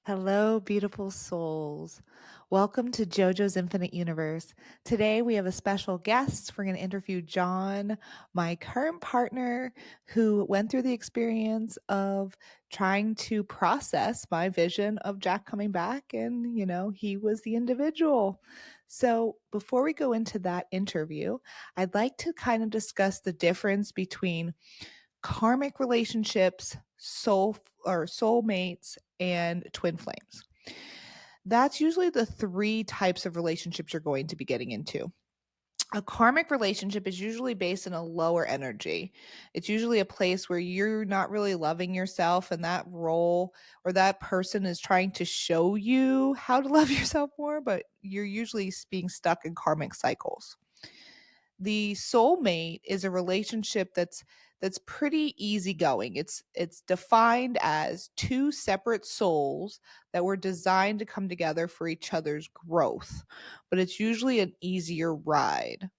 Hello, beautiful souls. Welcome to JoJo's Infinite Universe. Today we have a special guest. We're going to interview John, my current partner, who went through the experience of trying to process my vision of Jack coming back. And, he was the individual. So before we go into that interview, I'd like to kind of discuss the difference between karmic relationships, soulmates, and twin flames. That's usually the three types of relationships you're going to be getting into. A karmic relationship is usually based in a lower energy. It's usually a place where you're not really loving yourself, and that role or that person is trying to show you how to love yourself more, but you're usually being stuck in karmic cycles. The soulmate is a relationship that's pretty easygoing. It's defined as two separate souls that were designed to come together for each other's growth, but it's usually an easier ride.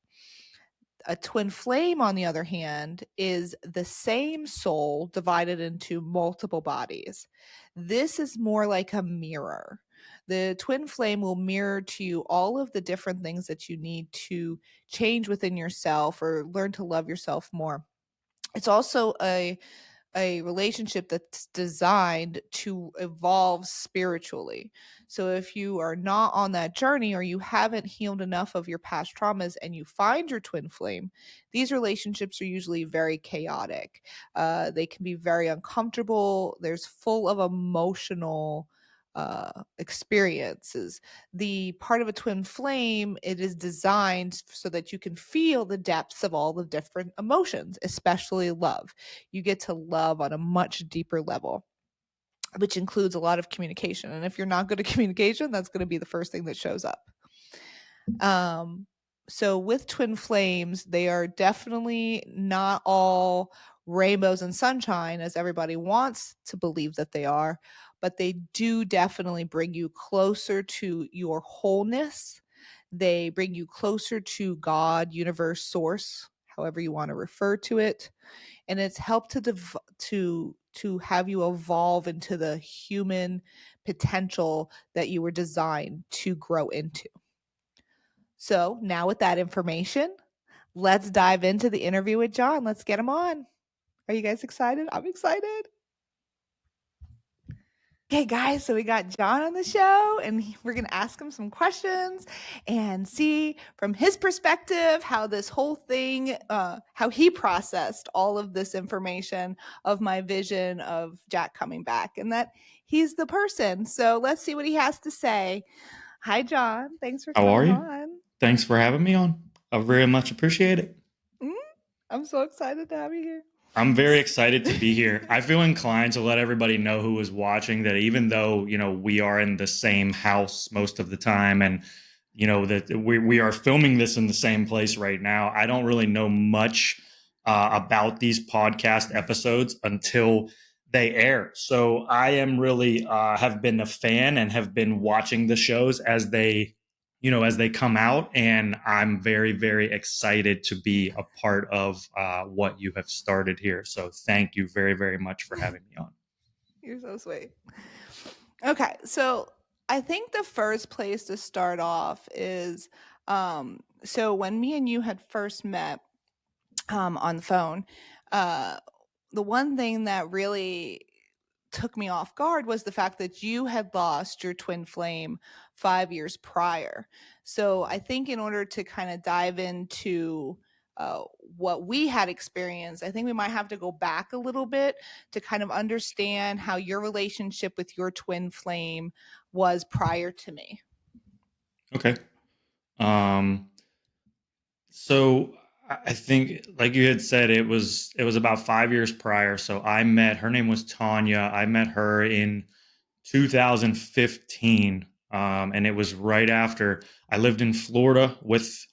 A twin flame, on the other hand, is the same soul divided into multiple bodies. This is more like a mirror. The twin flame will mirror to you all of the different things that you need to change within yourself or learn to love yourself more. It's also a relationship that's designed to evolve spiritually. So if you are not on that journey or you haven't healed enough of your past traumas and you find your twin flame, these relationships are usually very chaotic. They can be very uncomfortable. There's full of emotional experiences. The part of a twin flame, it is designed so that you can feel the depths of all the different emotions, especially love. You get to love on a much deeper level, which includes a lot of communication. And if you're not good at communication, that's going to be the first thing that shows up. So with twin flames, they are definitely not all rainbows and sunshine as everybody wants to believe that they are, but they do definitely bring you closer to your wholeness. They bring you closer to God, universe, source, however you want to refer to it, and it's helped to have you evolve into the human potential that you were designed to grow into. So now with that information, let's dive into the interview with John. Let's get him on. Are you guys excited? I'm excited. Okay, guys, so we got John on the show, and we're going to ask him some questions and see from his perspective how this whole thing, how he processed all of this information of my vision of Jack coming back and that he's the person. So let's see what he has to say. Hi, John. Thanks for How are coming you? on. Thanks for having me on. I very much appreciate it. Mm, I'm so excited to have you here. I'm very excited to be here. I feel inclined to let everybody know who is watching that even though, we are in the same house most of the time and that we are filming this in the same place right now, I don't really know much about these podcast episodes until they air. So I am really have been a fan and have been watching the shows as they come out, and I'm very, very excited to be a part of what you have started here. So thank you very, very much for having me on. You're so sweet. Okay, so I think the first place to start off is so when me and you had first met on the phone, uh, the one thing that really took me off guard was the fact that you had lost your twin flame 5 years prior. So I think in order to kind of dive into what we had experienced, I think we might have to go back a little bit to kind of understand how your relationship with your twin flame was prior to me. Okay. Um, so I think, like you had said, it was about 5 years prior. So I met her name was Tanya. I met her in 2015, and it was right after I lived in Florida with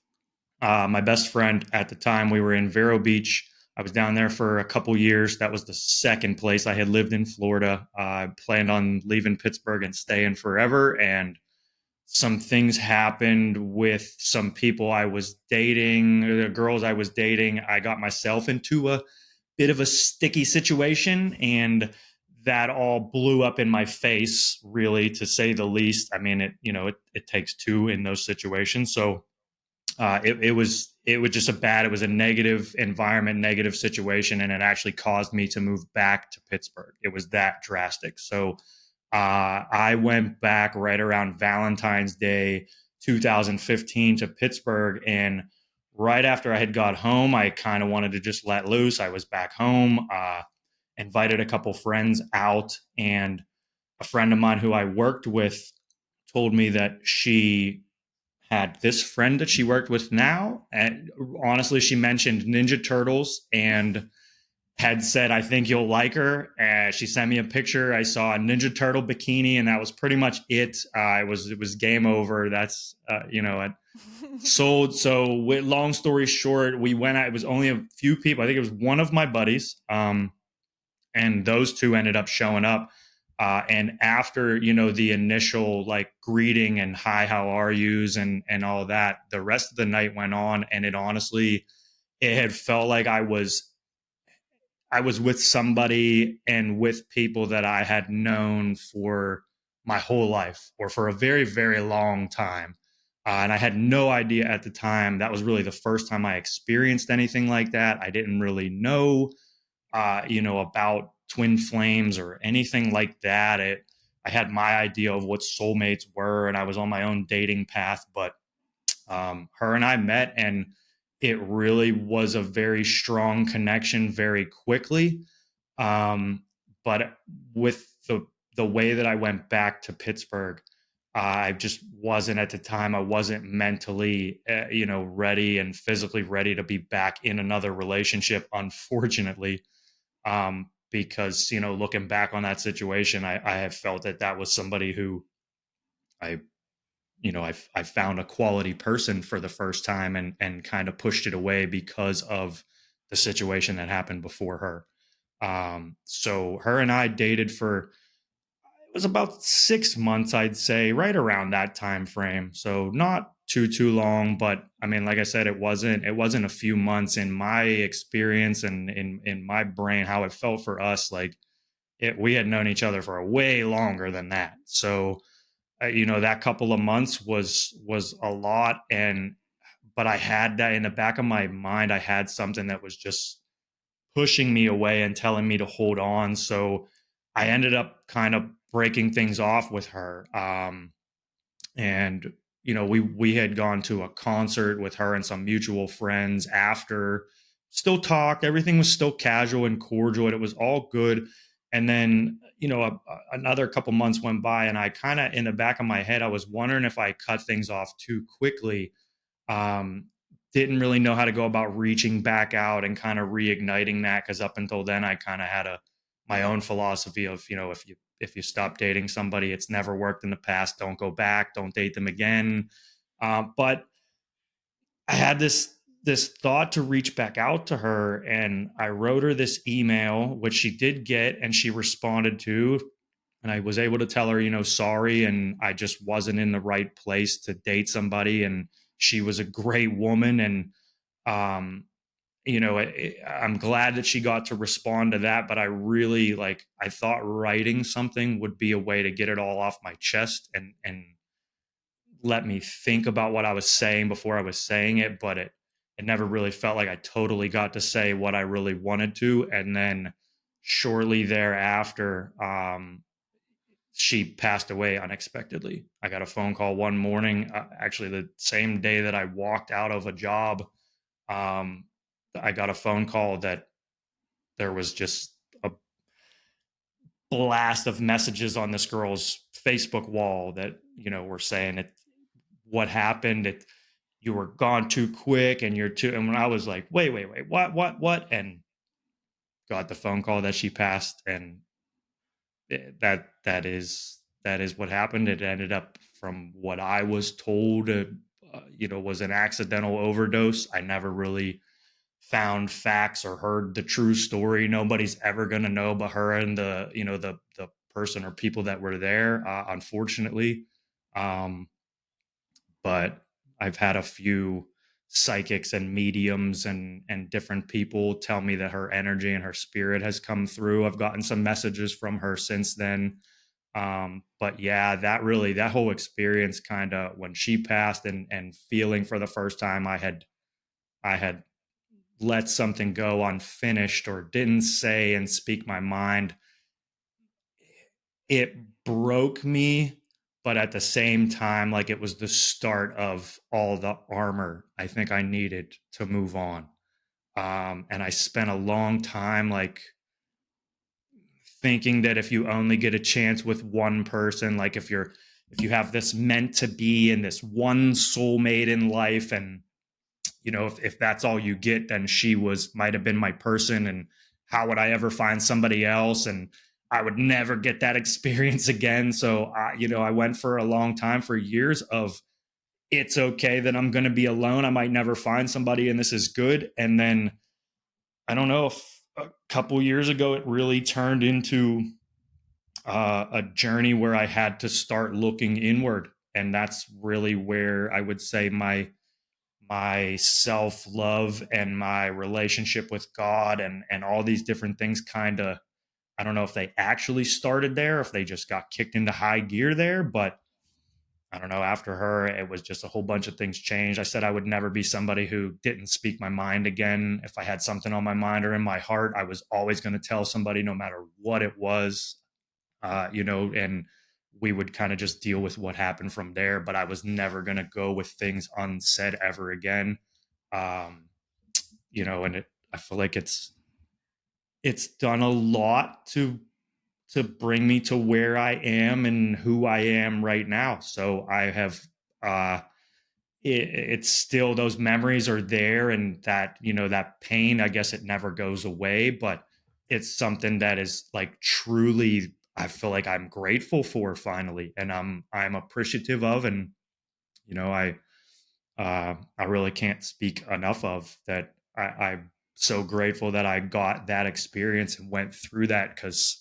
my best friend at the time. We were in Vero Beach. I was down there for a couple years. That was the second place I had lived in Florida. I planned on leaving Pittsburgh and staying forever. And some things happened with some people I was dating, the girls I was dating. I got myself into a bit of a sticky situation. And that all blew up in my face, really, to say the least. I mean, it takes two in those situations. So it was just it was a negative environment, negative situation, and it actually caused me to move back to Pittsburgh. It was that drastic. So I went back right around Valentine's Day 2015 to Pittsburgh. And right after I had got home, I kind of wanted to just let loose. I was back home, invited a couple friends out, and a friend of mine who I worked with told me that she had this friend that she worked with now. And honestly, she mentioned Ninja Turtles and had said, I think you'll like her. She sent me a picture. I saw a Ninja Turtle bikini, and that was pretty much it. It was game over. That's it sold. So, long story short, we went out. It was only a few people. I think it was one of my buddies, and those two ended up showing up. And after the initial like greeting and hi, how are yous and all that, the rest of the night went on, and it had felt like I was with somebody and with people that I had known for my whole life or for a very, very long time. And I had no idea at the time. That was really the first time I experienced anything like that. I didn't really know, about twin flames or anything like that. I had my idea of what soulmates were, and I was on my own dating path. But her and I met, and it really was a very strong connection very quickly. But with the way that I went back to Pittsburgh, I just wasn't at the time. I wasn't mentally, ready and physically ready to be back in another relationship. Unfortunately, because looking back on that situation, I have felt that that was somebody who I I found a quality person for the first time, and kind of pushed it away because of the situation that happened before her. So her and I dated for, it was about 6 months, I'd say, right around that time frame. So not too long, but I mean, like I said, it wasn't a few months. In my experience and in my brain, how it felt for us, like we had known each other for way longer than that. So that couple of months was a lot. And but I had that in the back of my mind. I had something that was just pushing me away and telling me to hold on. So I ended up kind of breaking things off with her. And we had gone to a concert with her and some mutual friends after, still talked, everything was still casual and cordial, and it was all good. And then another couple months went by, and I kind of, in the back of my head, I was wondering if I cut things off too quickly. um, didn't really know how to go about reaching back out and kind of reigniting that, because up until then I kind of had my own philosophy of, if you stop dating somebody, it's never worked in the past, don't go back, don't date them again. But I had this thought to reach back out to her, and I wrote her this email, which she did get and she responded to. And I was able to tell her, sorry, and I just wasn't in the right place to date somebody. And she was a great woman, and um, I'm glad that she got to respond to that. But I really, I thought writing something would be a way to get it all off my chest, and let me think about what I was saying before I was saying it. But it never really felt like I totally got to say what I really wanted to. And then shortly thereafter, she passed away unexpectedly. I got a phone call one morning, actually the same day that I walked out of a job. I got a phone call that there was just a blast of messages on this girl's Facebook wall that were saying it, what happened, you were gone too quick, and you're too. And when I was like, wait, what, and got the phone call that she passed. And that is what happened. It ended up, from what I was told, was an accidental overdose. I never really found facts or heard the true story. Nobody's ever going to know but her and the person or people that were there, unfortunately. Um, but I've had a few psychics and mediums and different people tell me that her energy and her spirit has come through. I've gotten some messages from her since then. But yeah, that whole experience, kind of when she passed, and feeling for the first time I had let something go unfinished or didn't say and speak my mind, it broke me, but at the same time, like, it was the start of all the armor I think I needed to move on. And I spent a long time, like, thinking that if you only get a chance with one person, like, if you have this meant to be and this one soulmate in life, and if that's all you get, then she was might have been my person, and how would I ever find somebody else? And I would never get that experience again. So I went for a long time, for years, of it's okay that I'm going to be alone. I might never find somebody, and this is good. And then I don't know, if a couple years ago it really turned into a journey where I had to start looking inward, and that's really where I would say my self love and my relationship with God and all these different things, kind of, I don't know if they actually started there, if they just got kicked into high gear there, but I don't know. After her, it was just a whole bunch of things changed. I said I would never be somebody who didn't speak my mind again. If I had something on my mind or in my heart, I was always going to tell somebody, no matter what it was, and we would kind of just deal with what happened from there. But I was never going to go with things unsaid ever again. Um, and I feel like it's done a lot to bring me to where I am and who I am right now. So I have, uh, it's still, those memories are there, and that pain, I guess it never goes away, but it's something that is, like, truly, I feel like I'm grateful for finally, and I'm appreciative of, and I really can't speak enough of that. I'm so grateful that I got that experience and went through that, because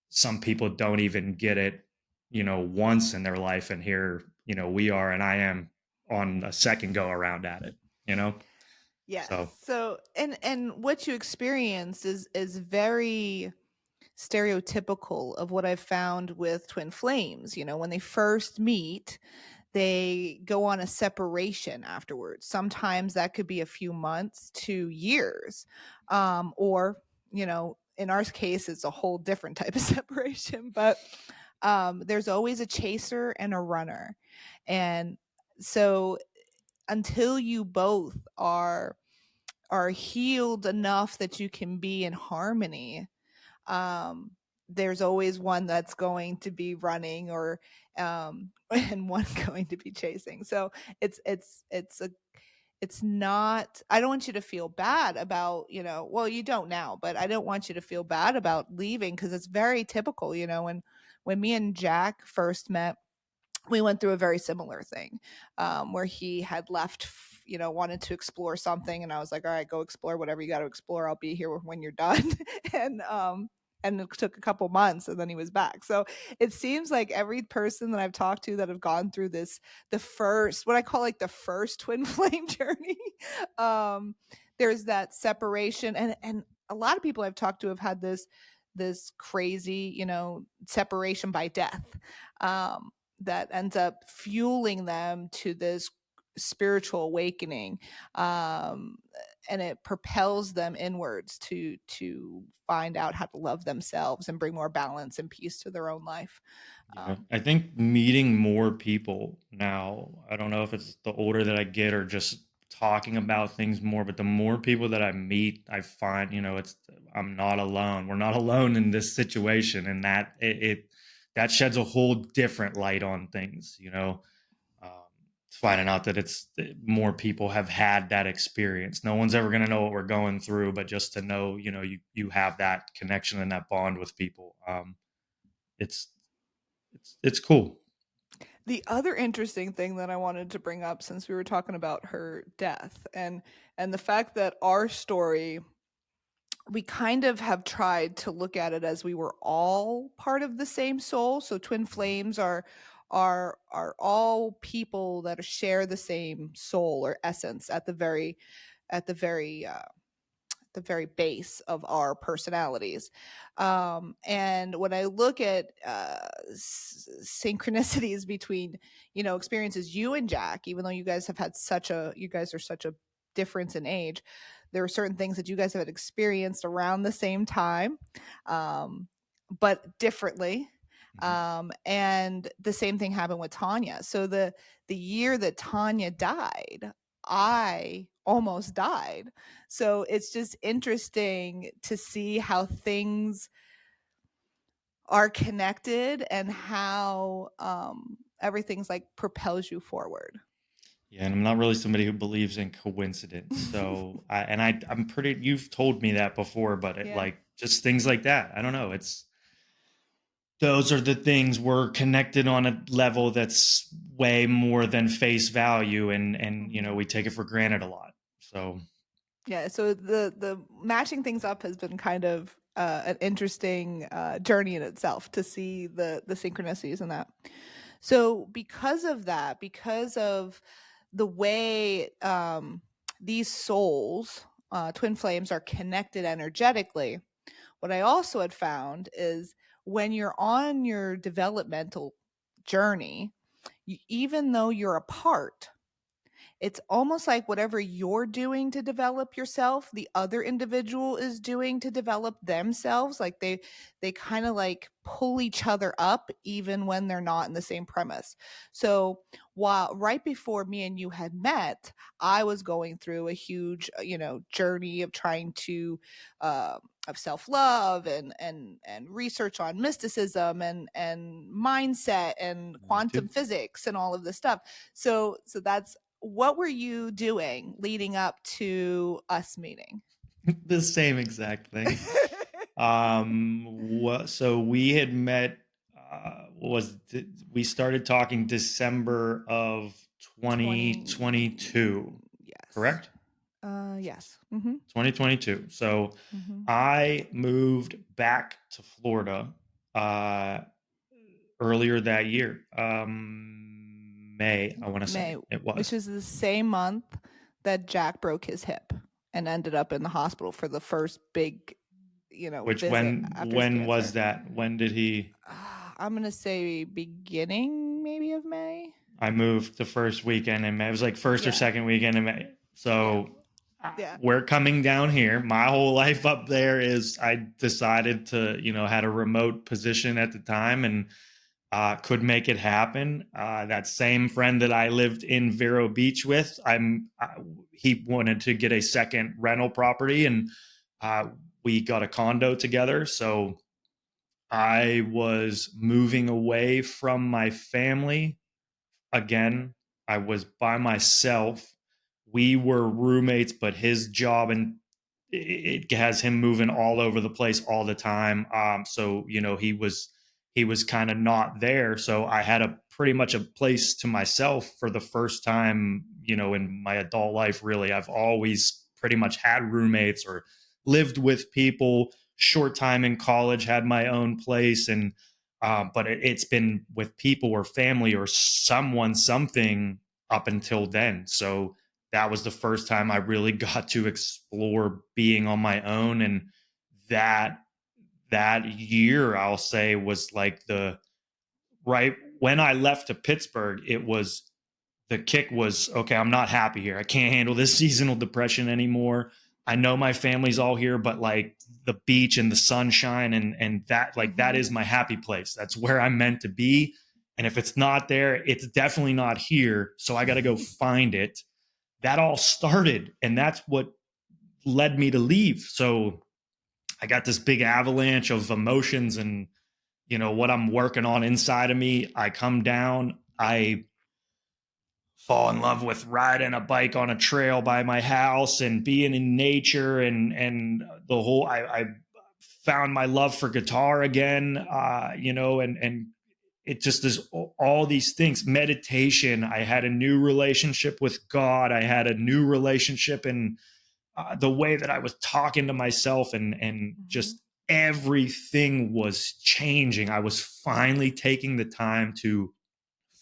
some people don't even get it, once in their life. And here, we are, and I am on a second go around at it, you know? Yes. So, So and what you experience is very stereotypical of what I've found with twin flames. When they first meet, they go on a separation afterwards. Sometimes that could be a few months to years. Or, in our case, it's a whole different type of separation. But there's always a chaser and a runner. And so until you both are healed enough that you can be in harmony, um there's always one that's going to be running, or and one going to be chasing. So it's not, I don't want you to feel bad about, well, you don't now, but I don't want you to feel bad about leaving, because it's very typical. When me and Jack first met, we went through a very similar thing, where he had left, wanted to explore something, and I was like, all right, go explore whatever you got to explore, I'll be here when you're done. And it took a couple months, and then he was back. So it seems like every person that I've talked to that have gone through this, the first, what I call like the first twin flame journey, um there's that separation. And a lot of people I've talked to have had this crazy, separation by death, um that ends up fueling them to this spiritual awakening, um, and it propels them inwards to find out how to love themselves and bring more balance and peace to their own life. yeah, um, I think meeting more people now, I don't know if it's the older that I get or just talking about things more, but the more people that I meet, I find, I'm not alone. We're not alone in this situation. And that sheds a whole different light on things, um, finding out that it's more people have had that experience. No one's ever going to know what we're going through, but just to know, you have that connection and that bond with people. It's it's cool. the other interesting thing that I wanted to bring up, since we were talking about her death, and the fact that our story, we kind of have tried to look at it as we were all part of the same soul. So twin flames are all people that share the same soul or essence at the very the very base of our personalities. And when I look at synchronicities between, experiences, you and Jack, even though you guys have had you guys are such a difference in age, there are certain things that you guys have experienced around the same time, um, but differently. Mhm. And the same thing happened with Tanya. So the year that Tanya died, I almost died. So it's just interesting to see how things are connected and how everything's like propels you forward. Yeah, and I'm not really somebody who believes in coincidence. So, I'm pretty. You've told me that before, but Yeah. just things like that. I don't know. It's those are the things we're connected on a level that's way more than face value, and Mhm. we take it for granted a lot. So, Yeah, so the matching things up has been kind of an interesting journey in itself to see the synchronicities in that. So because of that, because of the way these souls, twin flames, are connected energetically, what I also had found is when you're on your developmental journey, even though you're apart, it's almost like whatever you're doing to develop yourself, the other individual is doing to develop themselves. Like they kind of like pull each other up even when they're not in the same premise. So while right before me and you had met, I was going through a huge, journey of trying to of self-love and research on mysticism and mindset and me too. quantum physics and all of this stuff. So that's what were you doing leading up to us meeting? The same exact thing. So we had met. We started talking December of 20, 2022, yes. correct? Yes. Mm-hmm. 2022. So Mm-hmm. I moved back to Florida uh, earlier that year. May, I want to May, say it which was. is the same month that Jack broke his hip and ended up in the hospital for the first big, Which visit after his when was cancer. that? When did he? I'm gonna say beginning maybe of May. I moved the first weekend in May. It was like first or Yeah. second weekend in May. Yeah. So Yeah. we're coming down here. My whole life up there is I decided to, had a remote position at the time and could make it happen. That same friend that I lived in Vero Beach with, he wanted to get a second rental property and uh, we got a condo together. So I was moving away from my family again. I was by myself. We were roommates, but his job and it has him moving all over the place all the time. So he was kind of not there. So I had a pretty much a place to myself for the first time, in my adult life. Really, I've always pretty much had roommates or lived with people. Short time in college, had my own place, and but it's been with people or family or someone, something up until then. So that was the first time I really got to explore being on my own. And that that year, I'll say, was like the right when I left to Pittsburgh, it was the kick was okay, I'm not happy here. I can't handle this seasonal depression anymore. I know my family's all here, but like the beach and the sunshine and that like that Mm-hmm. is my happy place. That's where I'm meant to be. And if it's not there, it's definitely not here. So I got to go find it. That all started, and that's what led me to leave. So I got this big avalanche of emotions and what I'm working on inside of me. I come down, I fall in love with riding a bike on a trail by my house and being in nature and the whole I found my love for guitar again, and it just is all these things. Meditation, I had a new relationship with God, I had a new relationship in the way that I was talking to myself, and Mm-hmm. just everything was changing. I was finally taking the time to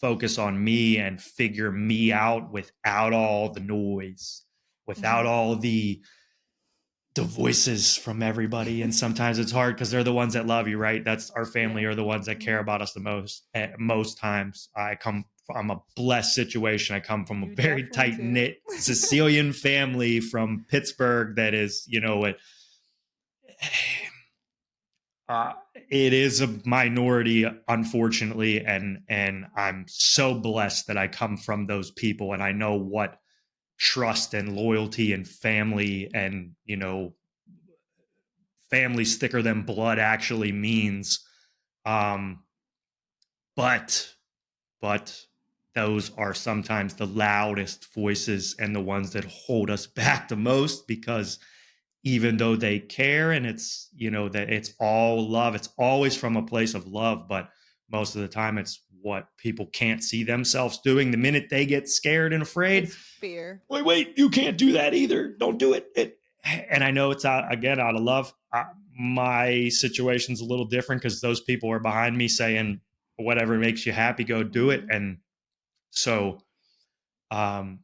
focus on me and figure me out without all the noise, without all the voices from everybody. And sometimes it's hard because they're the ones that love you, right? That's our family, are the ones that care about us the most at most times. I'm a blessed situation. I come from a You very definitely tight do. knit Sicilian family from Pittsburgh that is, it is a minority, unfortunately, and I'm so blessed that I come from those people, and I know what trust and loyalty and family and family's thicker than blood actually means. Um, but but those are sometimes the loudest voices and the ones that hold us back the most, because even though they care and it's that it's all love, it's always from a place of love, but most of the time it's what people can't see themselves doing. The minute they get scared and afraid, It's fear. wait, you can't do that either, don't do it. And I know it's out of love. My situation's a little different because those people are behind me saying whatever makes you happy, go do it. And so um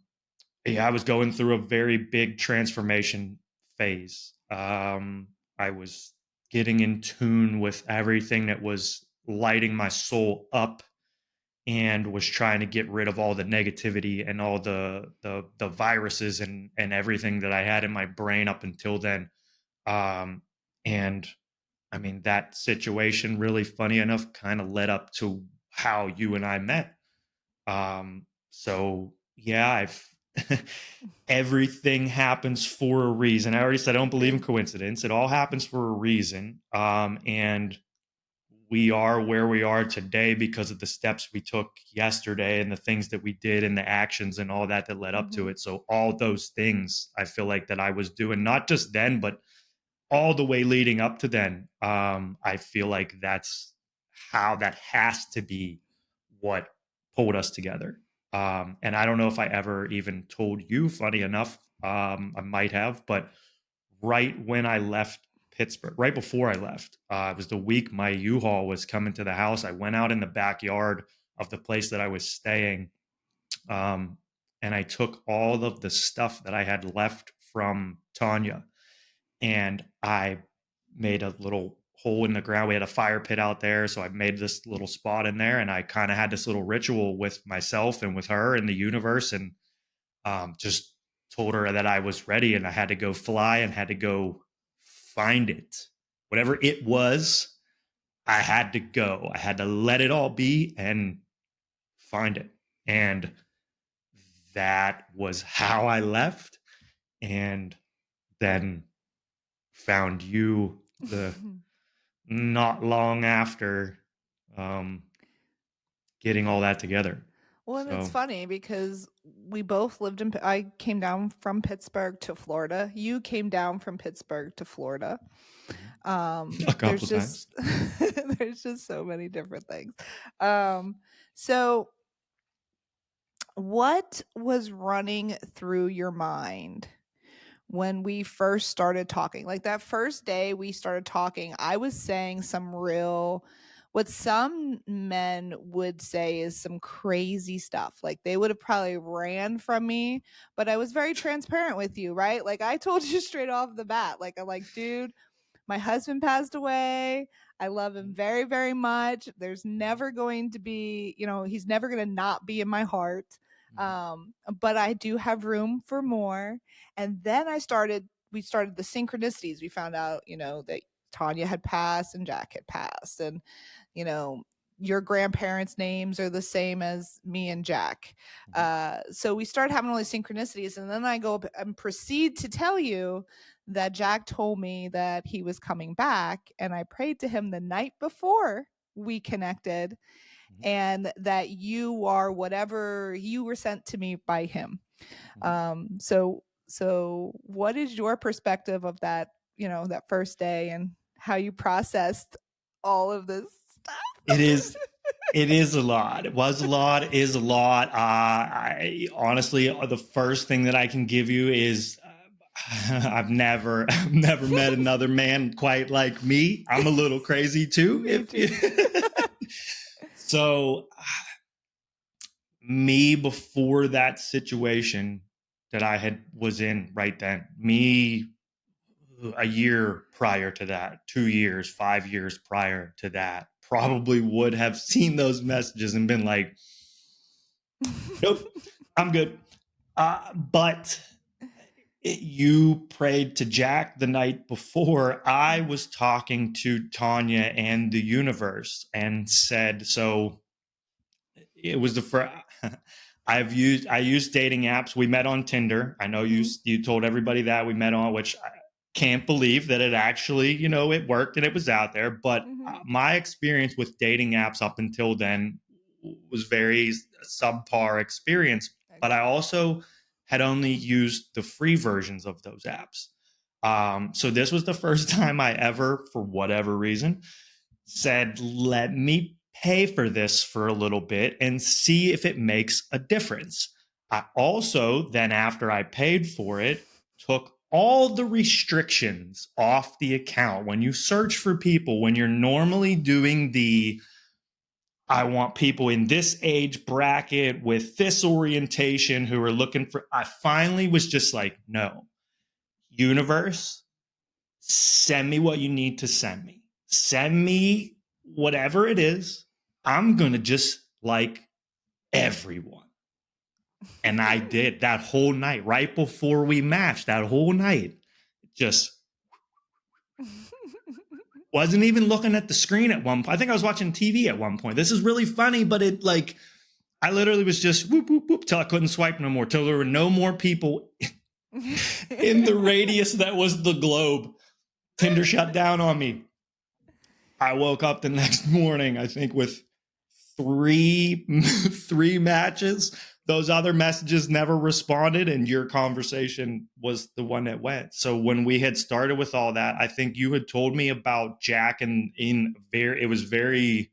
yeah, I was going through a very big transformation phase. I was getting in tune with everything that was lighting my soul up, and was trying to get rid of all the negativity and all the viruses and everything that I had in my brain up until then. And I mean, that situation, really funny enough, kind of led up to how you and I met. So yeah, I've everything happens for a reason. I already said I don't believe in coincidence. It all happens for a reason. And we are where we are today because of the steps we took yesterday and the things that we did and the actions and all that led up to it. So all those things I feel like that I was doing, not just then, but all the way leading up to then. I feel like that's how that has to be what pulled us together. And I don't know if I ever even told you, funny enough, I might have, but right when I left Pittsburgh, right before I left, it was the week my U-Haul was coming to the house. I went out in the backyard of the place that I was staying, um, and I took all of the stuff that I had left from Tanya, and I made a little hole in the ground. We had a fire pit out there, so I made this little spot in there, and I kind of had this little ritual with myself and with her and the universe, and just told her that I was ready and I had to go fly and had to go find it. Whatever it was, I had to go. I had to let it all be and find it. And that was how I left. And then found you the not long after, um, getting all that together. Well, and it's So funny because we both lived in. I came down from Pittsburgh to Florida. You came down from Pittsburgh to Florida. a couple There's of times. just there's just so many different things. So what was running through your mind when we first started talking? Like that first day we started talking, I was saying some real, what some men would say is some crazy stuff. Like they would have probably ran from me, but I was very transparent with you, right? Like I told you straight off the bat, like I'm like, dude, my husband passed away. I love him very, very much. There's never going to be, he's never going to not be in my heart. But I do have room for more. And then we started the synchronicities. We found out, that Tanya had passed and Jack had passed. And, you know, your grandparents' names are the same as me and Jack. So we started having all these synchronicities. And then I go up and proceed to tell you that Jack told me that he was coming back. And I prayed to him the night before we connected, and that you are whatever you were sent to me by him. So what is your perspective of that, that first day and how you processed all of this stuff? It is a lot. It was a lot. It is a lot. I honestly, the first thing that I can give you is I've never met another man quite like me. I'm a little crazy too. Me too. So me before that situation that was in right then, me a year prior to that, 2 years, 5 years prior to that, probably would have seen those messages and been like, nope, I'm good. But you prayed to Jack the night before. I was talking to Tanya and the universe and said, so it was the first. I used dating apps. We met on Tinder. I know you told everybody that we met on, which I can't believe that it actually, it worked and it was out there. But my experience with dating apps up until then was very subpar experience. But I also had only used the free versions of those apps. So this was the first time I ever, for whatever reason, said, let me pay for this for a little bit and see if it makes a difference. I also, then after I paid for it, took all the restrictions off the account. When you search for people, when you're normally doing I want people in this age bracket with this orientation who are looking for, I finally was just like, no, universe, send me what you need to send me. Send me whatever it is. I'm going to just like everyone. And I did that whole night, right before we matched, that whole night. Just wasn't even looking at the screen at one point. I think I was watching TV at one point. This is really funny, but I literally was just whoop, whoop, whoop, till I couldn't swipe no more, till there were no more people in the radius that was the globe. Tinder shut down on me. I woke up the next morning, I think, with three matches. Those other messages never responded, and your conversation was the one that went. So when we had started with all that, I think you had told me about Jack, and it was very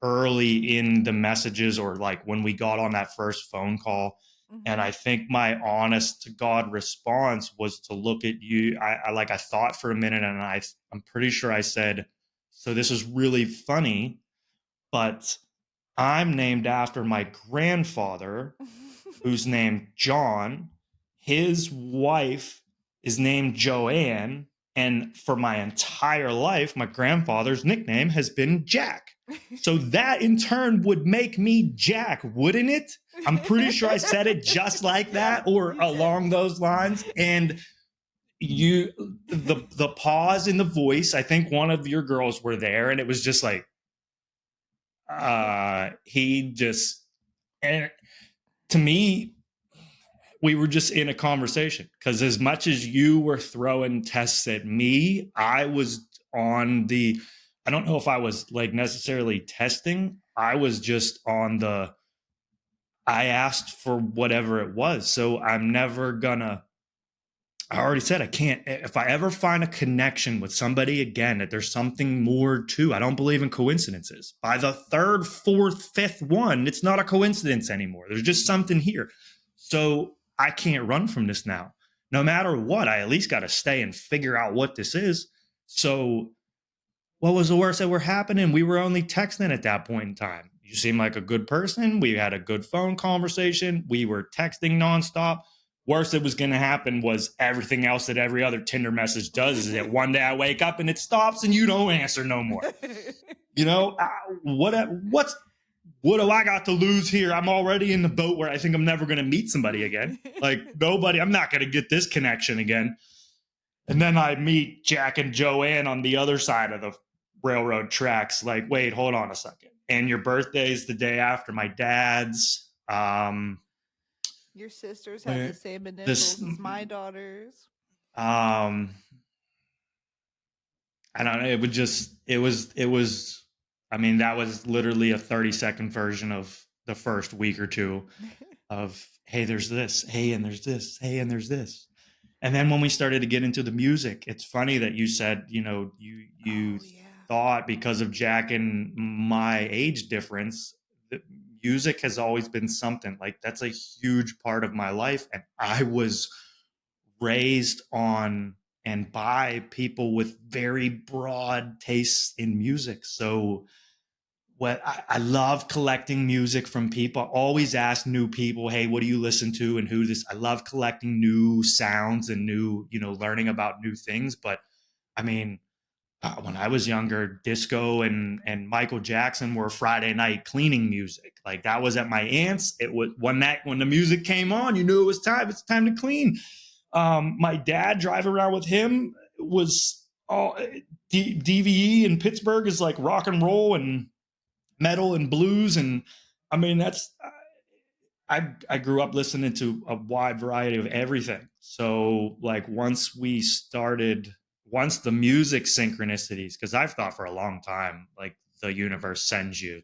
early in the messages, or like when we got on that first phone call. And I think my honest to God response was to look at you. I thought for a minute, and I'm pretty sure I said, so this is really funny, but I'm named after my grandfather, who's named John. His wife is named Joanne. And for my entire life, my grandfather's nickname has been Jack. So that in turn would make me Jack, wouldn't it? I'm pretty sure I said it just like that or along those lines. And the pause in the voice, I think one of your girls were there, and it was just like, and to me, we were just in a conversation, because as much as you were throwing tests at me, I was on I don't know if I was like necessarily testing. I was just on I asked for whatever it was. So I'm never gonna, I already said I can't, if I ever find a connection with somebody again, that there's something more to, I don't believe in coincidences. By the third, fourth, fifth one, it's not a coincidence anymore. There's just something here. So I can't run from this now. No matter what, I at least got to stay and figure out what this is. So what was the worst that were happening? We were only texting at that point in time. You seem like a good person. We had a good phone conversation. We were texting nonstop. Worst that was going to happen was everything else that every other Tinder message does, is that one day I wake up and it stops and you don't answer no more. What do I got to lose here? I'm already in the boat where I think I'm never going to meet somebody again. Like nobody, I'm not going to get this connection again. And then I meet Jack and Joanne on the other side of the railroad tracks. Like, wait, hold on a second. And your birthday is the day after my dad's. Your sisters have the same initials as my daughters. I don't know. It was, I mean, that was literally a 30-second version of the first week or two of, hey, there's this, hey, and there's this, hey, and there's this. And then when we started to get into the music, it's funny that you said, you thought because of Jack and my age difference, that music has always been something like that's a huge part of my life. And I was raised on and by people with very broad tastes in music. So what I love collecting music from people. I always ask new people, hey, what do you listen to and who this? I love collecting new sounds and new, learning about new things. But I mean, when I was younger, disco and Michael Jackson were Friday night cleaning music. Like that was at my aunt's. It was when the music came on, you knew it was time. It's time to clean. My dad driving around with him was all DVE in Pittsburgh is like rock and roll and metal and blues, and I mean that's I grew up listening to a wide variety of everything. So like once the music synchronicities, because I've thought for a long time like the universe sends you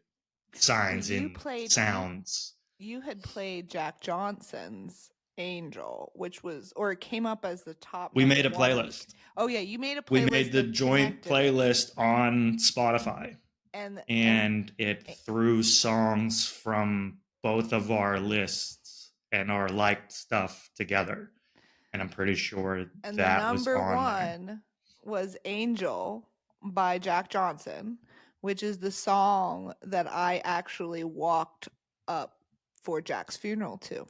Well, signs in sounds. you had played Jack Johnson's Angel, which was, or it came up as the top We number made a one playlist. oh yeah, you made a We playlist made the that joint connected it. playlist on Spotify, And and it threw songs from both of our lists and our liked stuff together. And I'm pretty sure and the that was number on there. one was Angel by Jack Johnson, which is the song that I actually walked up for Jack's funeral to.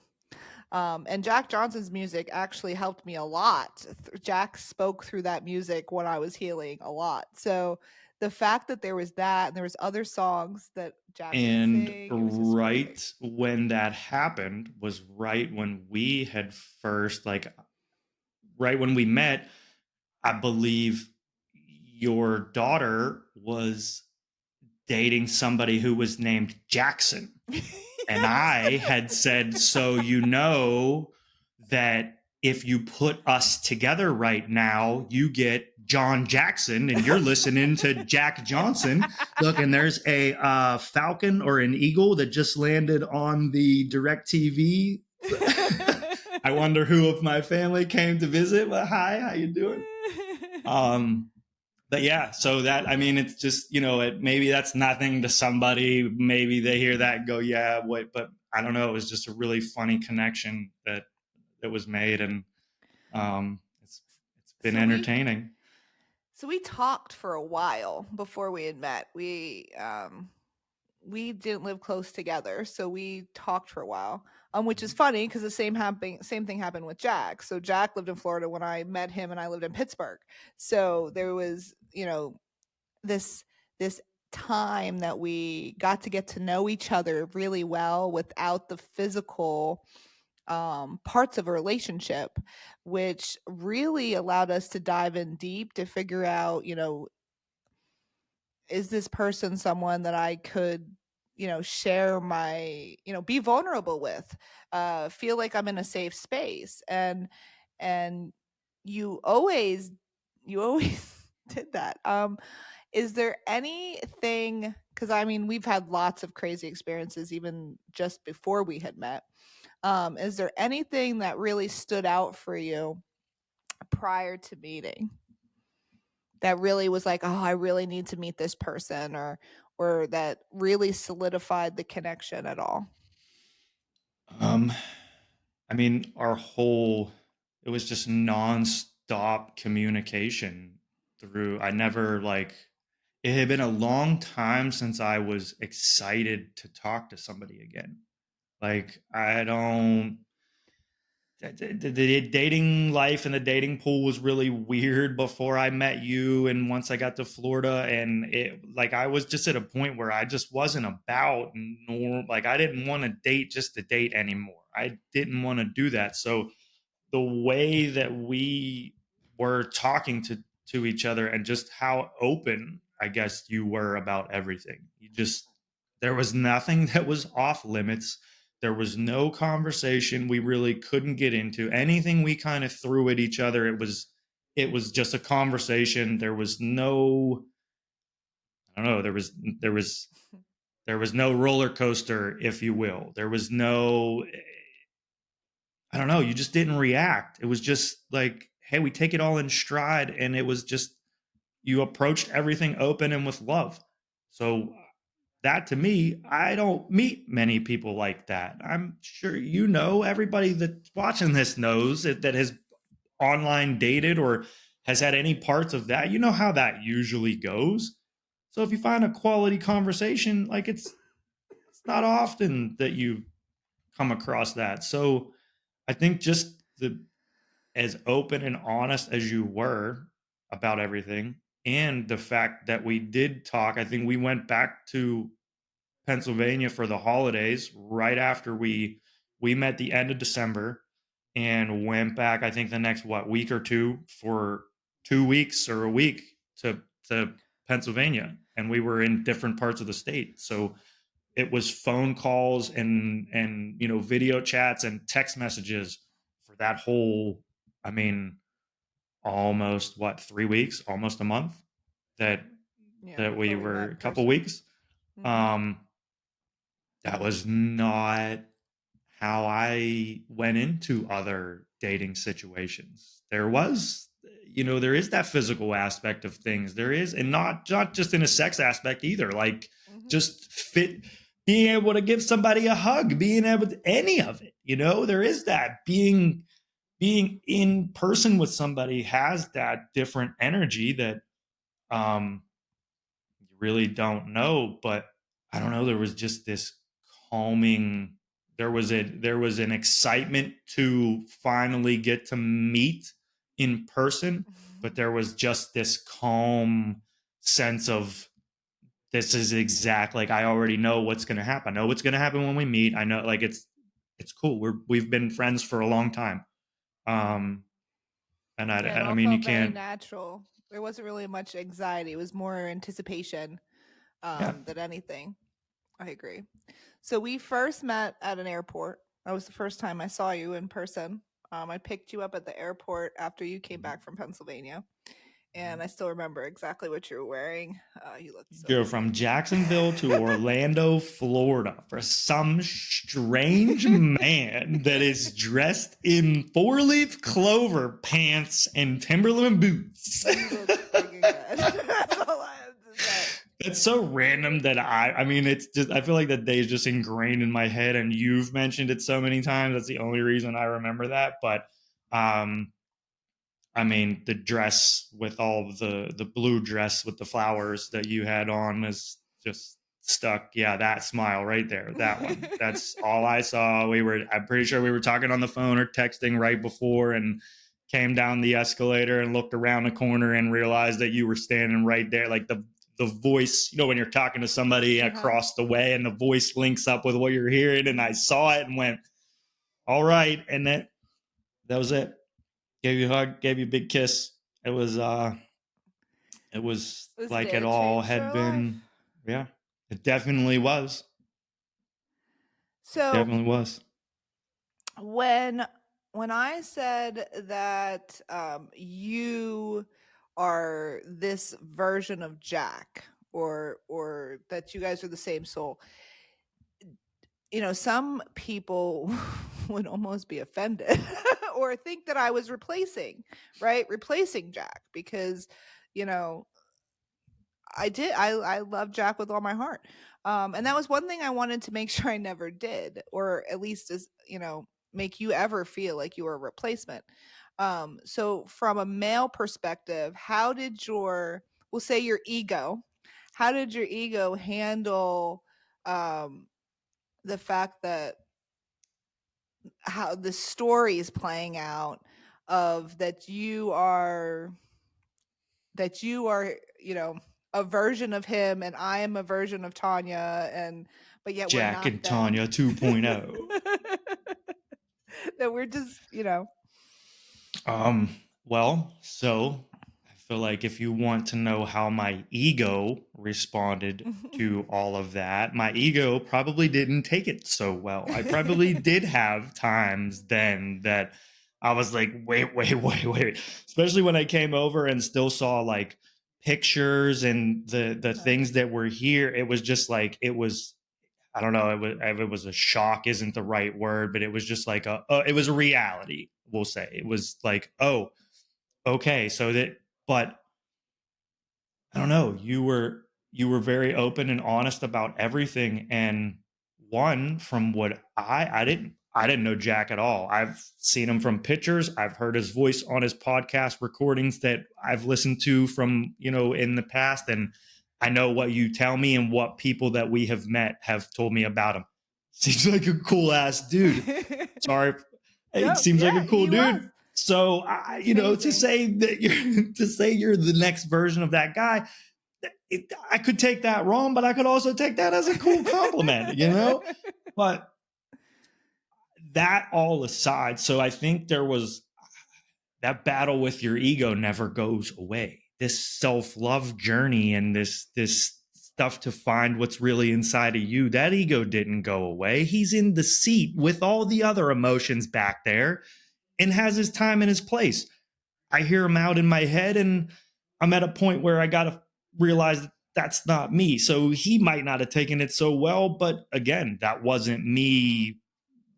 And Jack Johnson's music actually helped me a lot. Jack spoke through that music when I was healing a lot. So the fact that there was that and there was other songs that Jack would And sing, it was just great. right when that happened was right when we had first, like, right when we met. I believe your daughter was dating somebody who was named Jackson. And I had said, so that if you put us together right now, you get John Jackson, and you're listening to Jack Johnson. Look, and there's a falcon or an eagle that just landed on the DirecTV. I wonder who of my family came to visit. But hi, how you doing? But yeah, so that, I mean, it's just, maybe that's nothing to somebody. Maybe they hear that and go, yeah, what? But I don't know. It was just a really funny connection that was made, and it's been so we entertaining. so we talked for a while before we had met. We didn't live close together, so we talked for a while. Which is funny because the same thing happened with Jack. So Jack lived in Florida when I met him, and I lived in Pittsburgh. So there was, this this time that we got to get to know each other really well without the physical parts of a relationship, which really allowed us to dive in deep to figure out, is this person someone that I could, share my, be vulnerable with, feel like I'm in a safe space. And you always, you always did that. Is there anything, because I mean, we've had lots of crazy experiences even just before we had met. Is there anything that really stood out for you prior to meeting that really was like, oh, I really need to meet this person, or that really solidified the connection at all? Um, I mean, it was just nonstop communication through, I never like, it had been a long time since I was excited to talk to somebody again. Like, I don't, the dating life and the dating pool was really weird before I met you. And once I got to Florida, and it, like, I was just at a point where I just wasn't about like, I didn't want to date just to date anymore. I didn't want to do that. So the way that we were talking to each other, and just how open, I guess, you were about everything. There was nothing that was off limits. There was no conversation we really couldn't get into. Anything we kind of threw at each other, it was just a conversation. There was no, I don't know, there was no roller coaster, if you will. There was no, I don't know, you just didn't react. It was just like, hey, we take it all in stride. And it was just, you approached everything open and with love. So that, to me, I don't meet many people like that. I'm sure everybody that's watching this knows that has online dated or has had any parts of that. You know how that usually goes. So if you find a quality conversation, like it's not often that you come across that. So I think just the as open and honest as you were about everything, and the fact that we did talk, I think we went back to Pennsylvania for the holidays right after we met the end of December and went back, I think the next week or two for 2 weeks or a week to Pennsylvania, and we were in different parts of the state. So it was phone calls and video chats and text messages for that whole, I mean, almost 3 weeks, almost a month that Yeah, that we before we were met a in couple person. weeks. Hmm. um that was not how I went into other dating situations. There was, there is that physical aspect of things. There is, and not just in a sex aspect either. Like Hmm. just being able to give somebody a hug, being able to any of it. There is that being in person with somebody has that different energy that um you really don't know. But I don't know, there was just this calming, there was an excitement to finally get to meet in person, but there was just this calm sense of, this is exact, like I already know what's going to happen. I know what's going to happen when we meet. I know, like it's cool. We've been friends for a long time. um and Yeah, it I all mean, you felt very can't. natural. There wasn't really much anxiety. It was more anticipation Yeah. than anything. I agree. So we first met at an airport. That was the first time I saw you in person. I picked you up at the airport after you came back from Pennsylvania, and I still remember exactly what you were wearing. You looked You so go from cute. Jacksonville to Orlando, Florida for some strange man that is dressed in four-leaf clover pants and Timberland boots. You look freaking good. That's all I have to say. It's so random that I mean, it's just, I feel like that day is just ingrained in my head, and you've mentioned it so many times. That's the only reason I remember that. But um I mean, the dress with all of the blue dress with the flowers that you had on is just stuck. Yeah, that smile right there, that one. That's all I saw. I'm pretty sure we were talking on the phone or texting right before, and came down the escalator and looked around the corner and realized that you were standing right there. Like the voice, when you're talking to somebody Uh-huh. across the way and the voice links up with what you're hearing, and I saw it and went, all right, and that was it. Gave you a hug, gave you a big kiss. It was This like day it it all changed had your life. been. Yeah, it definitely was. It So definitely was. when when I said that you are this version of Jack, or that you guys are the same soul, some people would almost be offended or think that I was replacing Jack, because you know I love Jack with all my heart. And that was one thing I wanted to make sure I never did, or at least as make you ever feel like you were a replacement. So from a male perspective, how did we'll say your ego, how did your ego handle um, the fact that how the story is playing out, of that you are a version of him, and I am a version of Tanya, and but yet we're Jack not and them. Tanya 2.0. That we're just Well, so I feel like if you want to know how my ego responded to all of that, my ego probably didn't take it so well. I probably did have times then that I was like, wait, wait, wait, wait. Especially when I came over and still saw like pictures and the Uh-huh. things that were here. It was just like, it was, I don't know, it was a shock isn't the right word, but it was just like it was a reality, we'll say. It was like, oh, okay, so that, but I don't know, you were very open and honest about everything. And one, from what I didn't know Jack at all. I've seen him from pictures. I've heard his voice on his podcast recordings that I've listened to from, in the past. And I know what you tell me and what people that we have met have told me about him. Seems like a cool ass dude. Sorry, it No, seems like yeah, a cool he was. dude. So It's to amazing. say that you're the next version of that guy, I could take that wrong, but I could also take that as a cool compliment, But that all aside, so I think there was that battle with your ego never goes away. This self-love journey and this stuff to find what's really inside of you, that ego didn't go away. He's in the seat with all the other emotions back there and has his time and his place. I hear him out in my head, and I'm at a point where I got to realize that that's not me. So he might not have taken it so well, but again, that wasn't me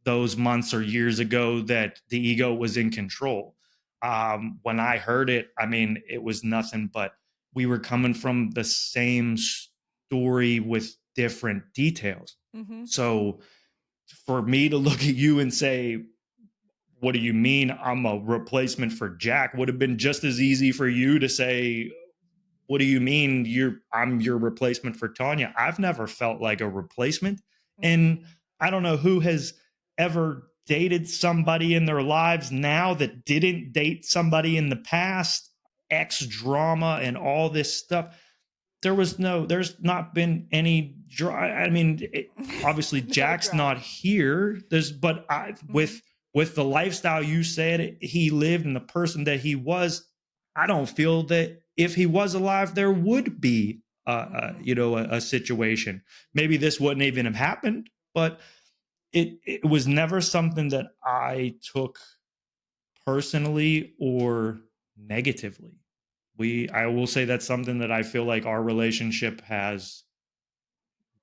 those months or years ago that the ego was in control. When I heard it, I mean, it was nothing but we were coming from the same story with different details. Mm-hmm. So for me to look at you and say, what do you mean I'm a replacement for Jack, would have been just as easy for you to say, what do you mean I'm your replacement for Tanya? I've never felt like a replacement. Mm-hmm. And I don't know who has ever dated somebody in their lives now that didn't date somebody in the past, ex drama and all this stuff. There's not been any I mean, obviously No Jack's not drama. here. But Mm-hmm. with the lifestyle you said he lived and the person that he was, I don't feel that if he was alive, there would be Mm-hmm. a situation. Maybe this wouldn't even have happened, but it was never something that I took personally or negatively. I will say that's something that I feel like our relationship has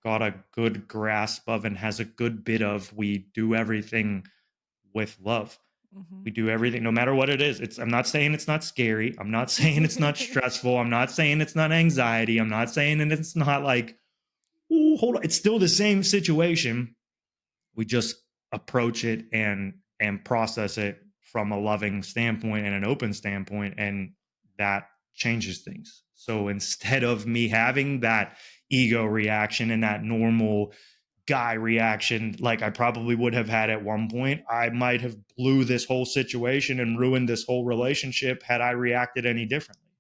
got a good grasp of and has a good bit of. We do everything with love. Mm-hmm. We do everything no matter what it is. I'm not saying it's not scary. I'm not saying it's not stressful. I'm not saying it's not anxiety. I'm not saying that it's not like, oh, hold on. It's still the same situation. We just approach it and process it from a loving standpoint and an open standpoint, and that changes things. So instead of me having that ego reaction and that normal guy reaction like I probably would have had at one point, I might have blew this whole situation and ruined this whole relationship had I reacted any differently.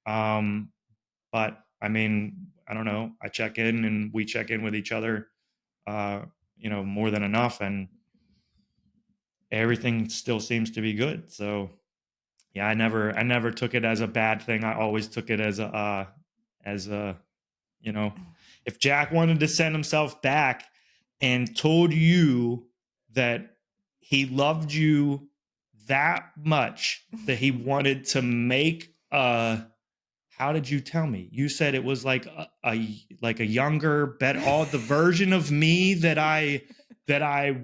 But I mean, I don't know. I check in and we check in with each other, more than enough, and everything still seems to be good. So yeah, I never took it as a bad thing. I always took it as a, you know, if Jack wanted to send himself back and told you that he loved you that much that he wanted to make how did you tell me? You said it was like a younger, better, all the version of me that I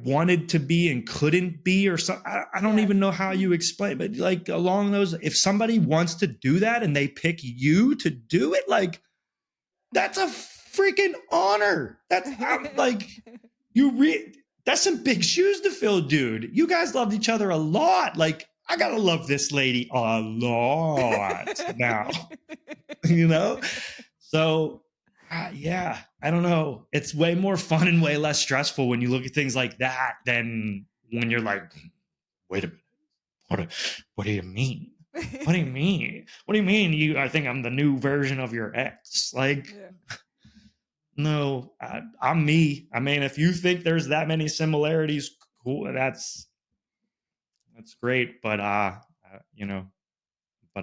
wanted to be and couldn't be, or something. I don't Yes. even know how you explain, but like along those, if somebody wants to do that and they pick you to do it, like that's a freaking honor. I'm like that's some big shoes to fill, dude. You guys loved each other a lot. Like I gotta love this lady a lot now. you know? So, yeah, I don't know. It's way more fun and way less stressful when you look at things like that than when you're like, wait a minute. What do you mean? What do you mean? What do you mean? I think I'm the new version of your ex. Like, Yeah. no, I'm me. I mean, if you think there's that many similarities, cool. That's great. But, but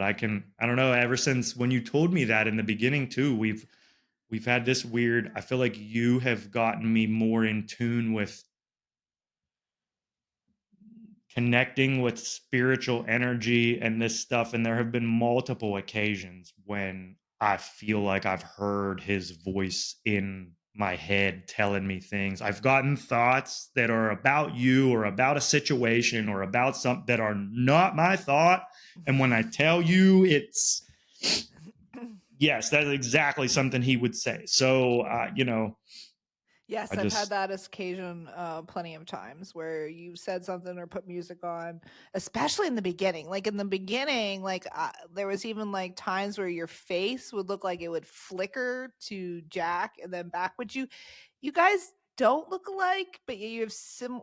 I don't know, ever since when you told me that in the beginning too, we've had this weird, I feel like you have gotten me more in tune with connecting with spiritual energy and this stuff. And there have been multiple occasions when I feel like I've heard his voice in my head telling me things. I've gotten thoughts that are about you or about a situation or about something that are not my thought. And when I tell you, it's yes, that's exactly something he would say. So, Yes, I I've had just, that occasion plenty of times where you said something or put music on, especially in the beginning. Like in the beginning, like there was even like times where your face would look like it would flicker to Jack and then back with you. You guys don't look alike, but you have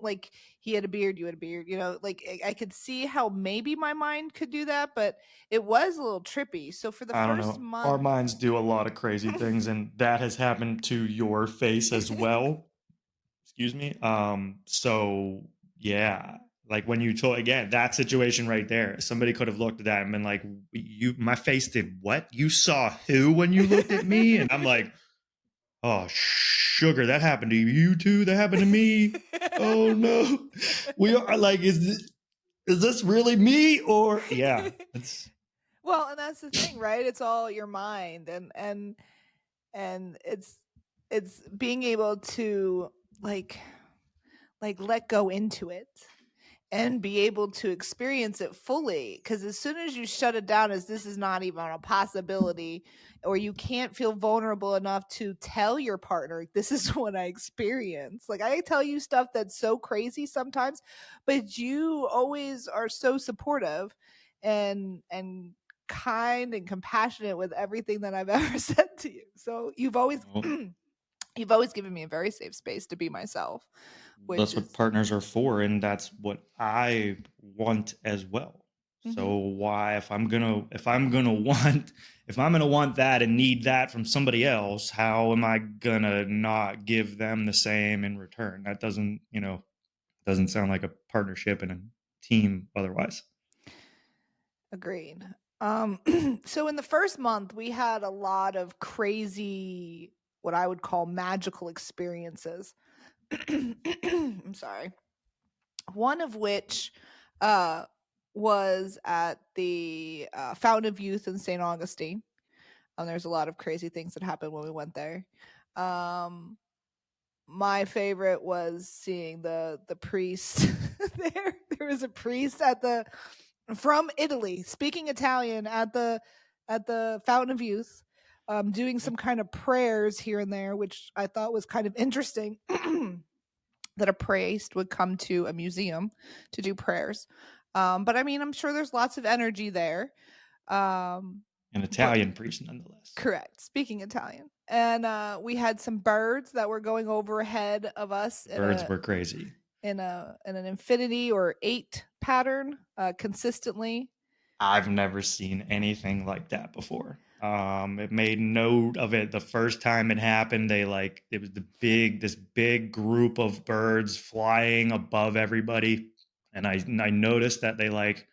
like he had a beard, you had a beard. You know, like I could see how maybe my mind could do that, but it was a little trippy. So for the I don't first know. Our month, minds do a lot of crazy things, and that has happened to your face as well. Excuse me. So yeah, like when you told again that situation right there, somebody could have looked at that and been like, "You, my face did what? You saw who when you looked at me?" And I'm like, "Oh, sugar, that happened to you too. That happened to me. Oh no, we are like, is this really me or yeah? It's well, and that's the thing, right? It's all your mind, and it's being able to like let go into it and be able to experience it fully, because as soon as you shut it down as this is not even a possibility, or you can't feel vulnerable enough to tell your partner this is what I experience. Like I tell you stuff that's so crazy sometimes, but you always are so supportive and kind and compassionate with everything that I've ever said to you. So you've always well, you've always given me a very safe space to be myself, which that's what is partners are for, and that's what I want as well. mhm. So why, if I'm gonna want if I'm gonna want that and need that from somebody else, how am I gonna not give them the same in return? That doesn't sound like a partnership and a team otherwise. Agreed. So in the first month, we had a lot of crazy, what I would call magical experiences. I'm sorry. One of which uh, was at the Fountain of Youth in St. Augustine. There's a lot of crazy things that happened when we went there. Um, my favorite was seeing the priest there. There was a priest at the from Italy speaking Italian at the Fountain of Youth, doing some kind of prayers here and there, which I thought was kind of interesting. That a priest would come to a museum to do prayers. But I mean, I'm sure there's lots of energy there. Um, An but Italian priest, nonetheless. correct, speaking Italian. And we had some birds that were going overhead of us Birds were crazy. in an infinity or eight pattern consistently. I've never seen anything like that before. It made note of it the first time it happened. It was this big group of birds flying above everybody, and I noticed that they like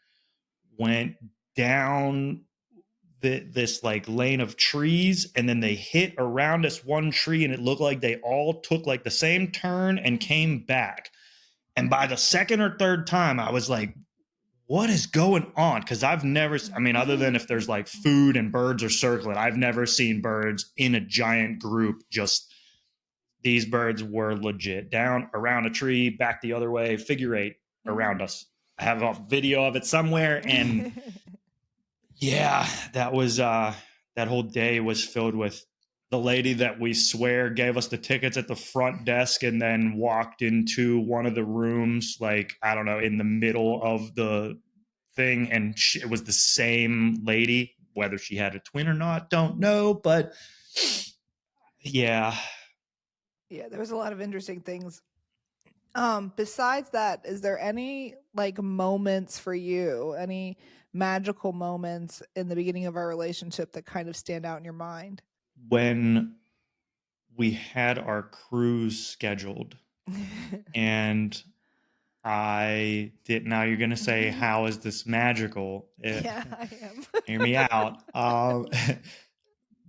went down this like lane of trees, and then they hit around this one tree, and it looked like they all took like the same turn and came back. And by the second or third time, I was like, what is going on? Because I've never, I mean, other than if there's like food and birds are circling, I've never seen birds in a giant group. Just these birds were legit down around a tree, back the other way, figure eight around Mhm. us. I have a video of it somewhere. And yeah, that whole day was filled with the lady that we swear gave us the tickets at the front desk and then walked into one of the rooms, like, I don't know, in the middle of the thing. And it was the same lady. Whether she had a twin or not, don't know. But yeah, Yeah, there was a lot of interesting things. Besides that, is there any like moments for you, any magical moments in the beginning of our relationship that kind of stand out in your mind? when we had our cruise scheduled and I did. Now you're going to say, how is this magical? Yeah, I am. Hear me out.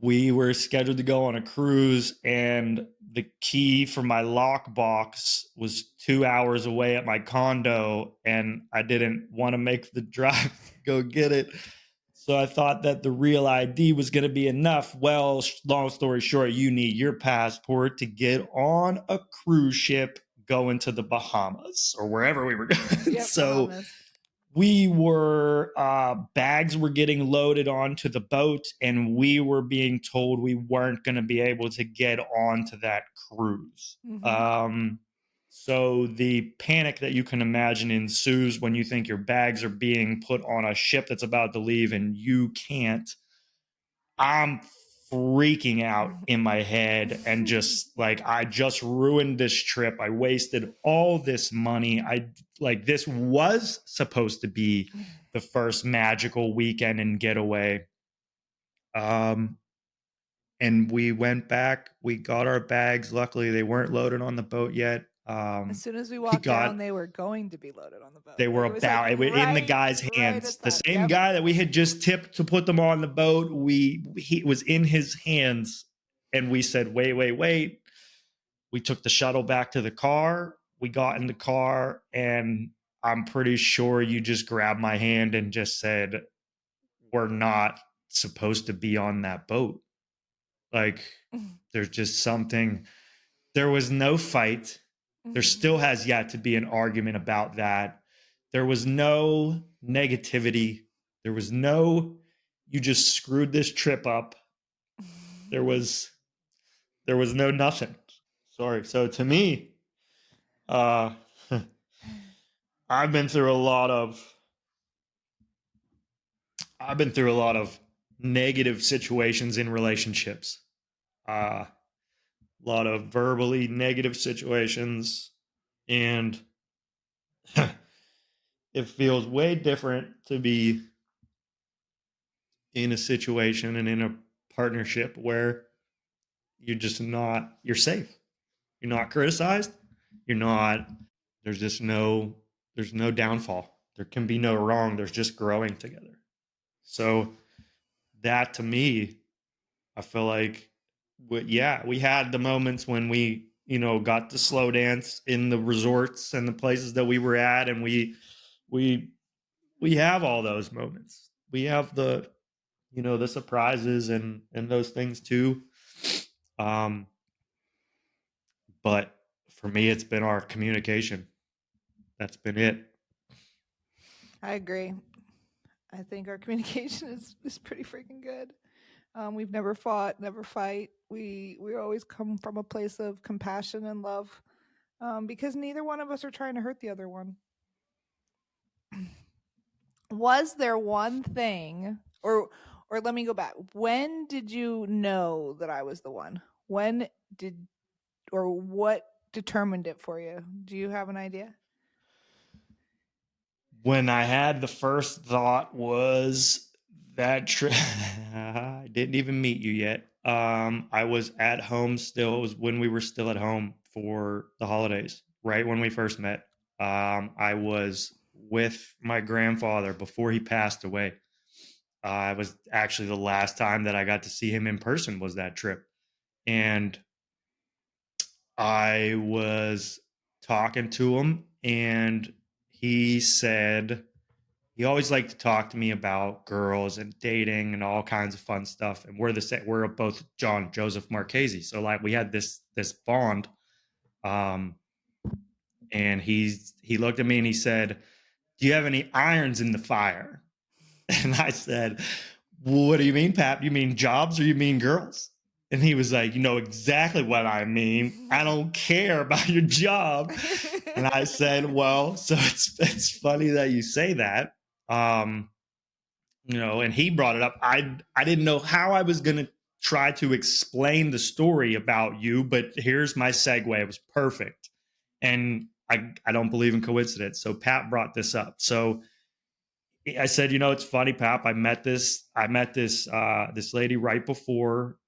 We were scheduled to go on a cruise, and the key for my lockbox was 2 hours away at my condo, and I didn't want to make the drive go get it. So I thought that the real ID was going to be enough. Well, long story short, you need your passport to get on a cruise ship going to the Bahamas or wherever we were going. Yep, So Bahamas. we were bags were getting loaded onto the boat, and we were being told we weren't going to be able to get onto that cruise. Mhm. So the panic that you can imagine ensues when you think your bags are being put on a ship that's about to leave and you can't. I'm freaking out in my head and just like, I just ruined this trip. I wasted all this money. I like, this was supposed to be the first magical weekend and getaway. Um and we went back, we got our bags. Luckily they weren't loaded on the boat yet. As soon as we We walked down, got they were going to be loaded on the boat. They were Like it was like about it were in the right, guy's right hands. at The that. same Yep. guy that we had just tipped to put them on the boat, he was in his hands, and we said, "Wait, wait, wait." We took the shuttle back to the car. We got in the car, and I'm pretty sure you just grabbed my hand and just said, "We're not supposed to be on that boat." Like, there's just something. There was no fight. There still has yet to be an argument about that. There was no negativity. There was no, you just screwed this trip up. There was no nothing. Sorry. So to me, uh I've been through a lot of negative situations in relationships. A lot of verbally negative situations, and it feels way different to be in a situation and in a partnership where you're safe. You're not criticized. You're not, there's just no, there's no downfall. There can be no wrong. There's just growing together. So that to me, I feel like, yeah, we had the moments when we, got to slow dance in the resorts and the places that we were at. And we, we have all those moments. We have the surprises and those things too. Um, but for me, it's been our communication. That's been it. I agree. I think our communication is pretty freaking good. We've never fought, never fight. We always come from a place of compassion and love, because neither one of us are trying to hurt the other one. Was there one thing, or let me go back. When did you know that I was the one? When did, or what determined it for you? Do you have an idea? When I had the first thought was that trip, I didn't even meet you yet. I was at home still. It was when we were still at home for the holidays, right when we first met. I was with my grandfather before he passed away. It was actually the last time that I got to see him in person was that trip. And I was talking to him, and he said he always liked to talk to me about girls and dating and all kinds of fun stuff. And we're both John Joseph Marchese, so like we had this bond. Um, and he looked at me and he said, "Do you have any irons in the fire?" And I said, "What do you mean, Pap? You mean jobs or you mean girls?" And he was like, "You know exactly what I mean. I don't care about your job." And I said, "Well, so it's funny that you say that." Um, and he brought it up. I didn't know how I was going to try to explain the story about you, but here's my segue. It was perfect. And I don't believe in coincidence. So Pat brought this up. So I said, it's funny, Pap. I met this lady right before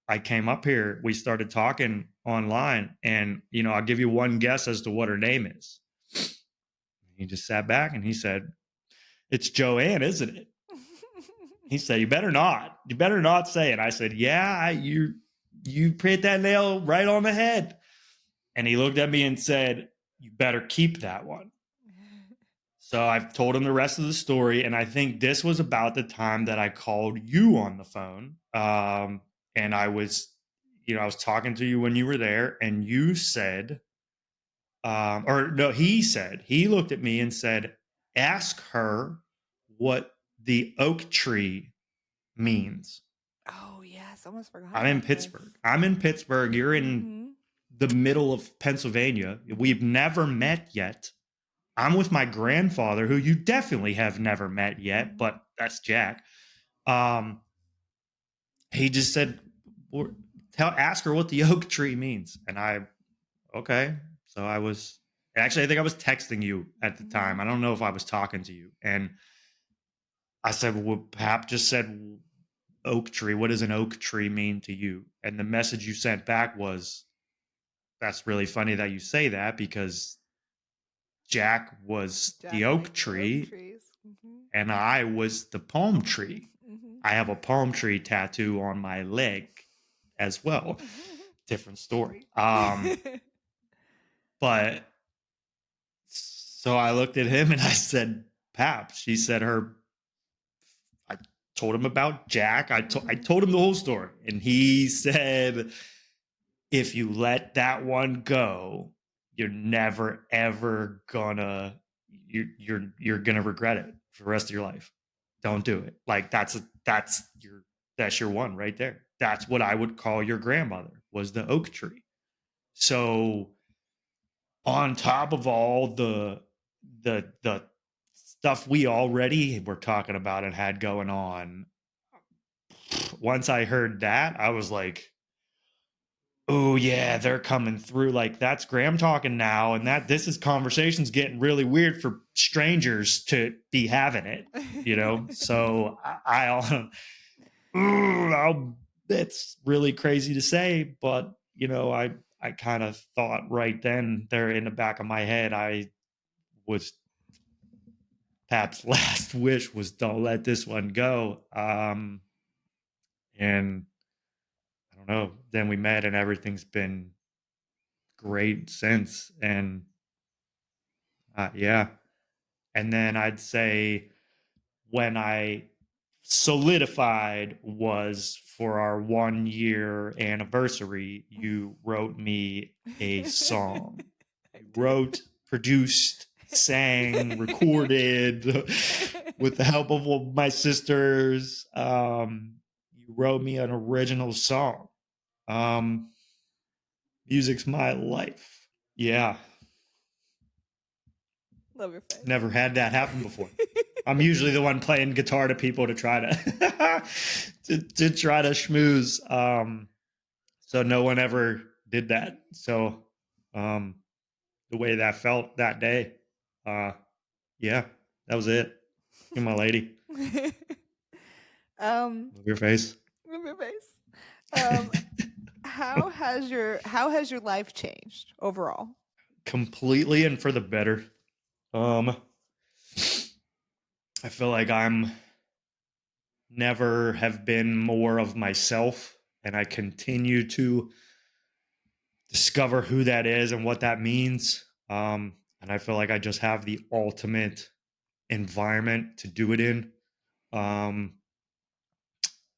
I came up here. We started talking online, and I'll give you one guess as to what her name is. He just sat back and he said, "It's Joanne, isn't it?" He said, "You better not. You better not say it." I said, "Yeah, you hit that nail right on the head." And he looked at me and said, "You better keep that one." So I've told him the rest of the story, and I think this was about the time that I called you on the phone. And I was talking to you when you were there, and you said, or no, he said, he looked at me and said, ask her what the oak tree means. Oh, yes, almost forgot I'm in about this. Pittsburgh. I'm in Pittsburgh. You're in Mhm. the middle of Pennsylvania. We've never met yet. I'm with my grandfather, who you definitely have never met yet, Mhm. but that's Jack. Um, he just said, ask her what the oak tree means. And okay. So actually, I think I was texting you at the time. Mhm. I don't know if I was talking to you. And I said, well, Pap just said oak tree. What does an oak tree mean to you? And the message you sent back was, that's really funny that you say that because Jack was the Jack oak likes the oak tree trees. Mhm. and I was the palm tree. Mhm. I have a palm tree tattoo on my leg as well. Different story. But so I looked at him and I said, Pap, she said I told him about Jack. I Mhm. told him the whole story. And he said, if you let that one go, you're never ever gonna you're gonna regret it for the rest of your life. Don't do it. Like that's your one right there. That's what I would call your grandmother was the oak tree. So on top of all the stuff we already were talking about and had going on, once I heard that, I was like, oh yeah, they're coming through. Like that's Graham talking now, and that this is conversations getting really weird for strangers to be having it, you know. So it's really crazy to say, but you know, I kind of thought right then there in the back of my head, I was Pap's last wish was don't let this one go. And I don't know. Then we met, and everything's been great since. And yeah. And then I'd say when I solidified was for our 1 year anniversary, you wrote me a song. I You did. wrote, produced, sang, recorded with the help of all my sisters. You wrote me an original song. Um, Music's my life. Yeah, Love your face. never had that happen before. I'm usually the one playing guitar to people to try to to try to schmooze. So no one ever did that. So the way that felt that day, uh, yeah, that was it. You're my lady. um, Love your face. love your face. Um, how has your life changed overall? Completely and for the better. Um, I feel like I'm never have been more of myself, and I continue to discover who that is and what that means. And I feel like I just have the ultimate environment to do it in. Um,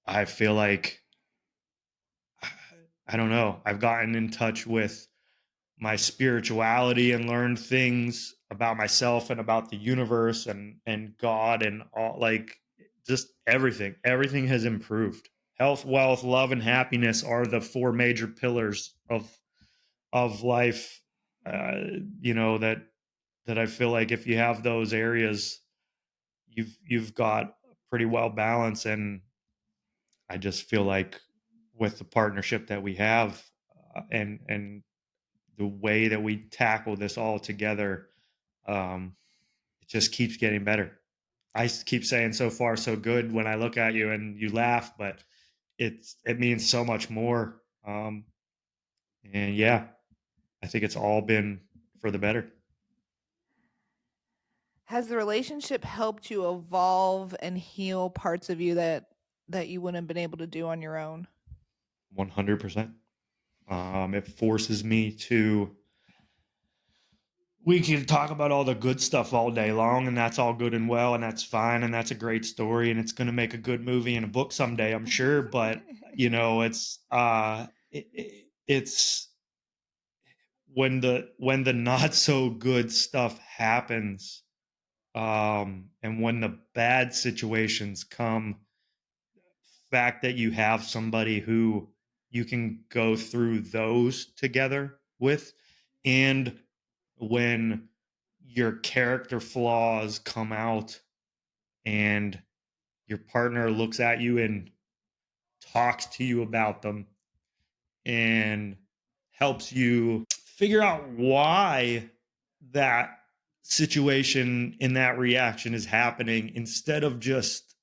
I feel like I don't know. I've gotten in touch with my spirituality and learned things about myself and about the universe and God and all like just everything. Everything has improved. Health, wealth, love, and happiness are the four major pillars of life. Uh, you know that I feel like if you have those areas, you've got pretty well balanced. And I just feel like with the partnership that we have and the way that we tackle this all together, um, it just keeps getting better. I keep saying so far so good when I look at you and you laugh, but it means so much more. And yeah, I think it's all been for the better. Has the relationship helped you evolve and heal parts of you that you wouldn't have been able to do on your own? 100%. It forces me to. We can talk about all the good stuff all day long, and that's all good and well, and that's fine, and that's a great story, and it's going to make a good movie and a book someday, I'm sure. But you know, it's when the not so good stuff happens. And when the bad situations come, fact that you have somebody who you can go through those together with, and when your character flaws come out and your partner looks at you and talks to you about them and helps you figure out why that situation in that reaction is happening, instead of just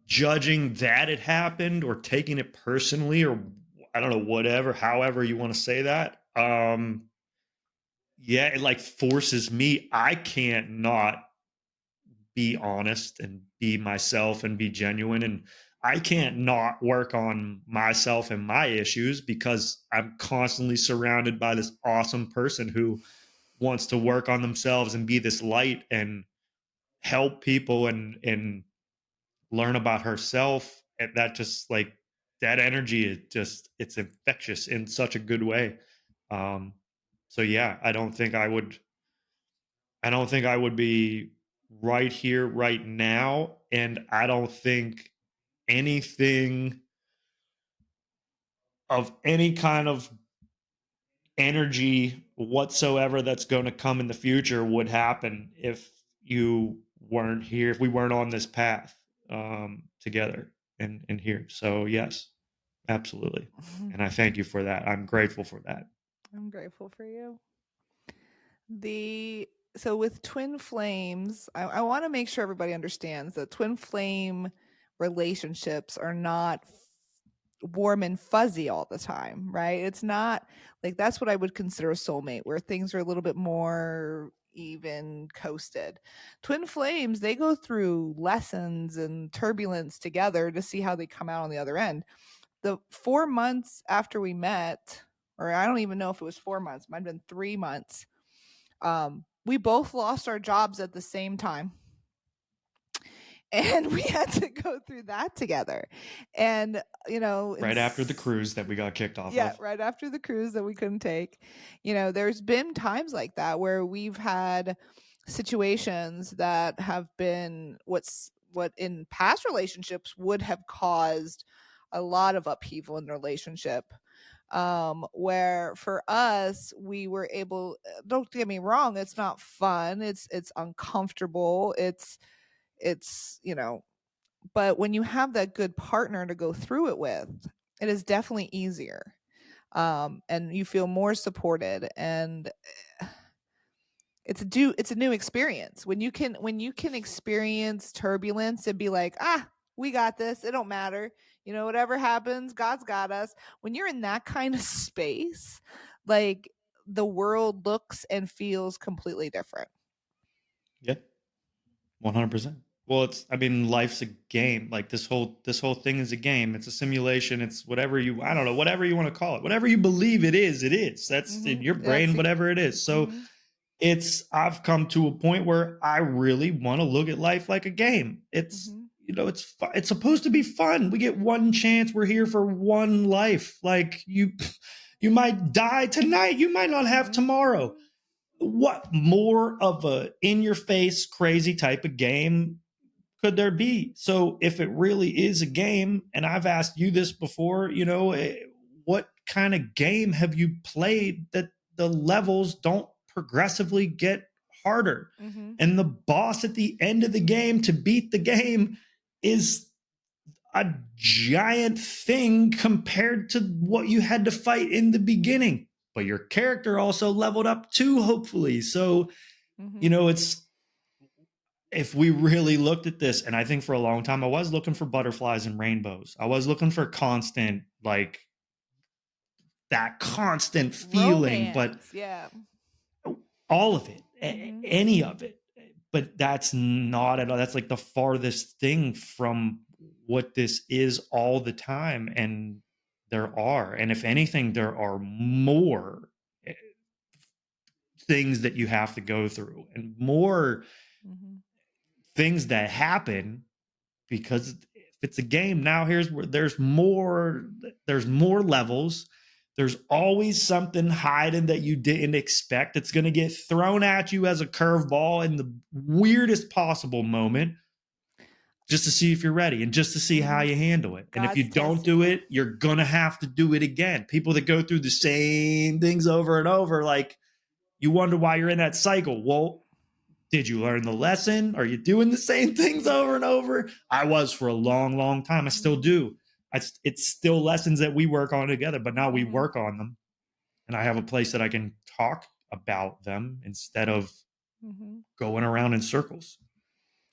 judging that it happened or taking it personally, or I don't know, whatever, however you want to say that. Yeah, it like forces me. I can't not be honest and be myself and be genuine. And I can't not work on myself and my issues because I'm constantly surrounded by this awesome person who wants to work on themselves and be this light and help people and learn about herself. And that just like that energy is just, it's infectious in such a good way. Um so yeah, I don't think I would be right here, right now. And I don't think anything of any kind of energy whatsoever that's going to come in the future would happen if you weren't here, if we weren't on this path together and here. So, yes, absolutely. And I thank you for that. I'm grateful for that. I'm grateful for you. The so with twin flames, I want to make sure everybody understands that twin flame relationships are not warm and fuzzy all the time, right? It's not like that's what I would consider a soulmate, where things are a little bit more even coasted. Twin flames, they go through lessons and turbulence together to see how they come out on the other end. The 4 months after we met, or I don't even know if it was 4 months, might have been 3 months, we both lost our jobs at the same time. And we had to go through that together. And, Right after the cruise that we got kicked off yeah, of. right after the cruise that we couldn't take, there's been times like that where we've had situations that have been what in past relationships would have caused a lot of upheaval in the relationship, where for us we were able, don't get me wrong, it's not fun, it's uncomfortable, it's but when you have that good partner to go through it with, it is definitely easier, and you feel more supported, and it's a new experience when you can experience turbulence and be like, we got this, it don't matter, whatever happens, God's got us. When you're in that kind of space, like, the world looks and feels completely different. Yeah, 100%. Well, I mean, life's a game. Like this whole thing is a game. It's a simulation. It's whatever I don't know, whatever you want to call it. Whatever you believe it is, it is. That's in your That's brain, whatever it is. So mm-hmm. I've come to a point where I really want to look at life like a game. Mm-hmm. It's supposed to be fun. We get one chance. We're here for one life. Like you might die tonight. You might not have tomorrow. Mm-hmm. What more of a in your face crazy type of game could there be? So if it really is a game, and I've asked you this before, what kind of game have you played that the levels don't progressively get harder? Mm-hmm. And the boss at the end of the game to beat the game is a giant thing compared to what you had to fight in the beginning. But your character also leveled up too, hopefully. So, Mm-hmm. it's if we really looked at this, and I think for a long time I was looking for butterflies and rainbows. I was looking for constant, like that constant feeling, but Romance, yeah. all of it, Mm-hmm. any of it. But that's not at all. That's like the farthest thing from what this is all the time. And and if anything, there are more things that you have to go through and more Mm-hmm. things that happen, because if it's a game now, here's where there's more levels, There's always something hiding that you didn't expect. It's going to get thrown at you as a curveball in the weirdest possible moment, just to see if you're ready and just to see how Mhm. you handle it. And if you God's don't testing do you. it, you're going to have to do it again. People that go through the same things over and over, like, you wonder why you're in that cycle. Well, did you learn the lesson? Are you doing the same things over and over? I was for a long, long time. I still Mhm. do. It's still lessons that we work on together, but now we Mhm. work on them. And I have a place that I can talk about them instead of Mhm. going around in circles.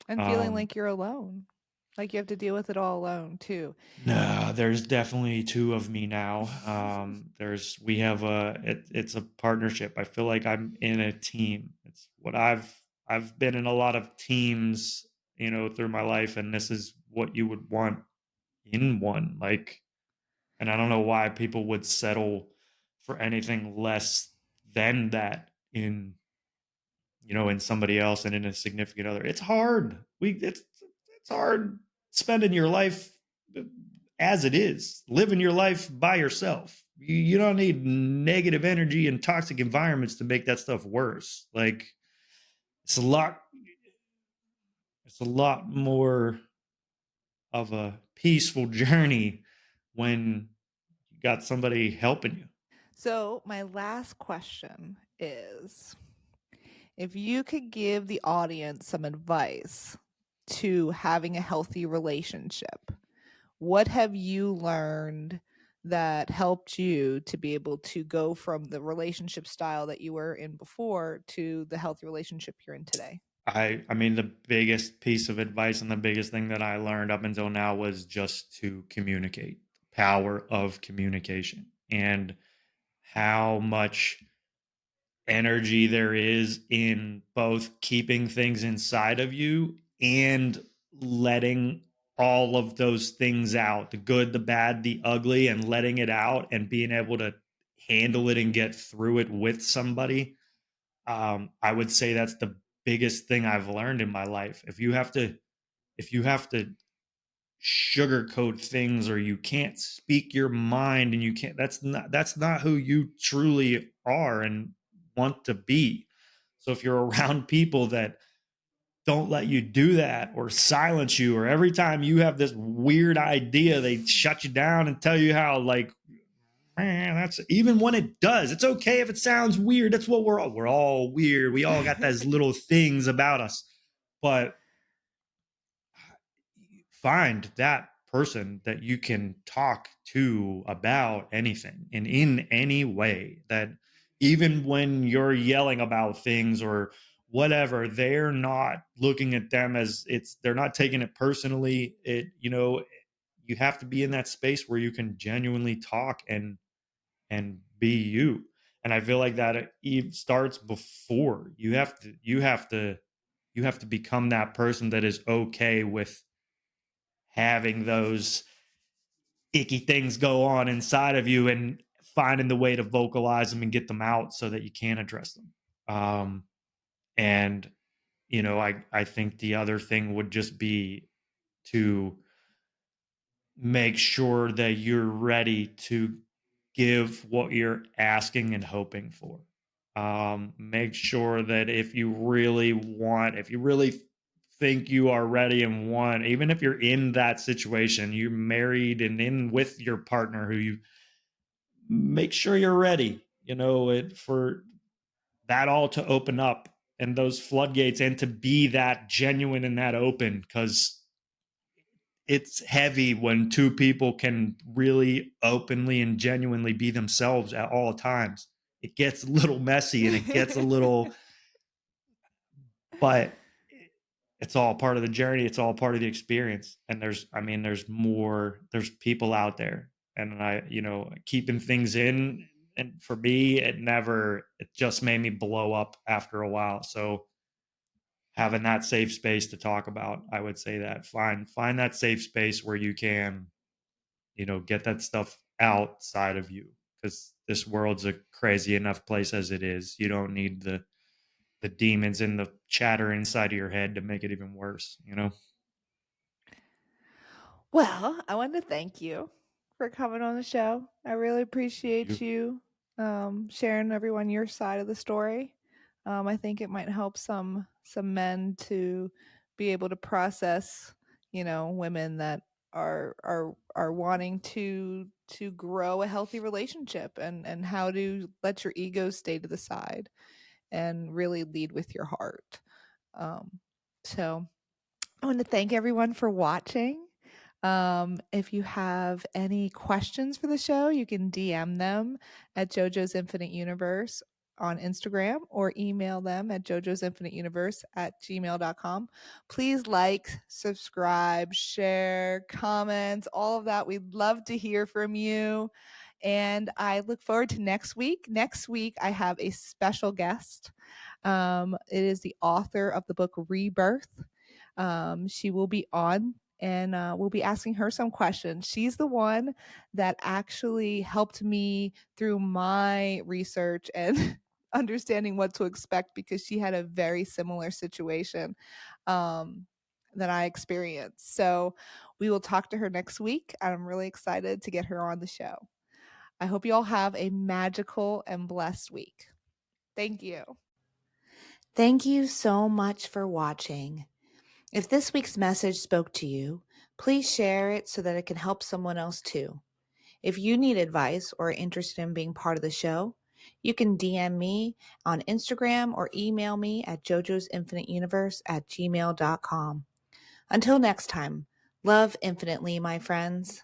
And feeling Um, like you're alone. Like you have to deal with it all alone too. no, there's definitely two of me now. There's we have it's a partnership. I feel like I'm in a team. It's what I've been in a lot of teams, through my life, and this is what you would want in one. Like, and I don't know why people would settle for anything less than that in somebody else and in a significant other. It's hard. It's hard spending your life as it is, living your life by yourself. You don't need negative energy and toxic environments to make that stuff worse. Like, it's a lot it's a lot more of a peaceful journey when you got somebody helping you. So, my last question is, if you could give the audience some advice to having a healthy relationship, what have you learned that helped you to be able to go from the relationship style that you were in before to the healthy relationship you're in today? I mean, the biggest piece of advice and the biggest thing that I learned up until now was just to communicate. Power of communication and how much energy there is in both keeping things inside of you and letting all of those things out, the good, the bad, the ugly, and letting it out and being able to handle it and get through it with somebody. I would say that's the biggest thing I've learned in my life. If you have to sugarcoat things, or you can't speak your mind, and you can't, that's not who you truly are and want to be. So if you're around people that don't let you do that, or silence you, or every time you have this weird idea they shut you down and tell you how, like, man, that's, even when it does, it's okay if it sounds weird. That's what we're all weird. We all got those little things about us. But find that person that you can talk to about anything and in any way, that even when you're yelling about things or whatever, they're not looking at them as, they're not taking it personally. You have to be in that space where you can genuinely talk and be you. And I feel like that it starts before you have to become that person that is okay with having those icky things go on inside of you, and finding the way to vocalize them and get them out so that you can address them. And I think the other thing would just be to make sure that you're ready to give what you're asking and hoping for. Make sure that if you really think you are ready and want, even if you're in that situation, you're married and in with your partner who you, make sure you're ready, for that all to open up and those floodgates, and to be that genuine and that open, because it's heavy when two people can really openly and genuinely be themselves at all times. It gets a little messy and it gets a little, but it's all part of the journey. It's all part of the experience. And there's people out there, and keeping things in. And for me, it just made me blow up after a while. So having that safe space to talk about, I would say that find that safe space where you can, get that stuff outside of you, because this world's a crazy enough place as it is. You don't need the demons and the chatter inside of your head to make it even worse. Well, I want to thank you for coming on the show. I really appreciate You- you sharing everyone your side of the story. I think it might help some men to be able to process, women that are wanting to grow a healthy relationship, and how to let your ego stay to the side and really lead with your heart. So I want to thank everyone for watching. If you have any questions for the show, you can DM them at JoJo's Infinite Universe on Instagram, or email them at JoJo's Infinite Universe at gmail.com. Please like, subscribe, share, comment, all of that. We'd love to hear from you. And I look forward to next week. Next week, I have a special guest. It is the author of the book Rebirth. She will be on, and we'll be asking her some questions. She's the one that actually helped me through my research and understanding what to expect, because she had a very similar situation that I experienced. So we will talk to her next week. I'm really excited to get her on the show. I hope you all have a magical and blessed week. Thank you. Thank you so much for watching. If this week's message spoke to you, please share it so that it can help someone else too. If you need advice or are interested in being part of the show, you can DM me on Instagram or email me at jojo'sinfiniteuniverse@gmail.com. Until next time, love infinitely, my friends.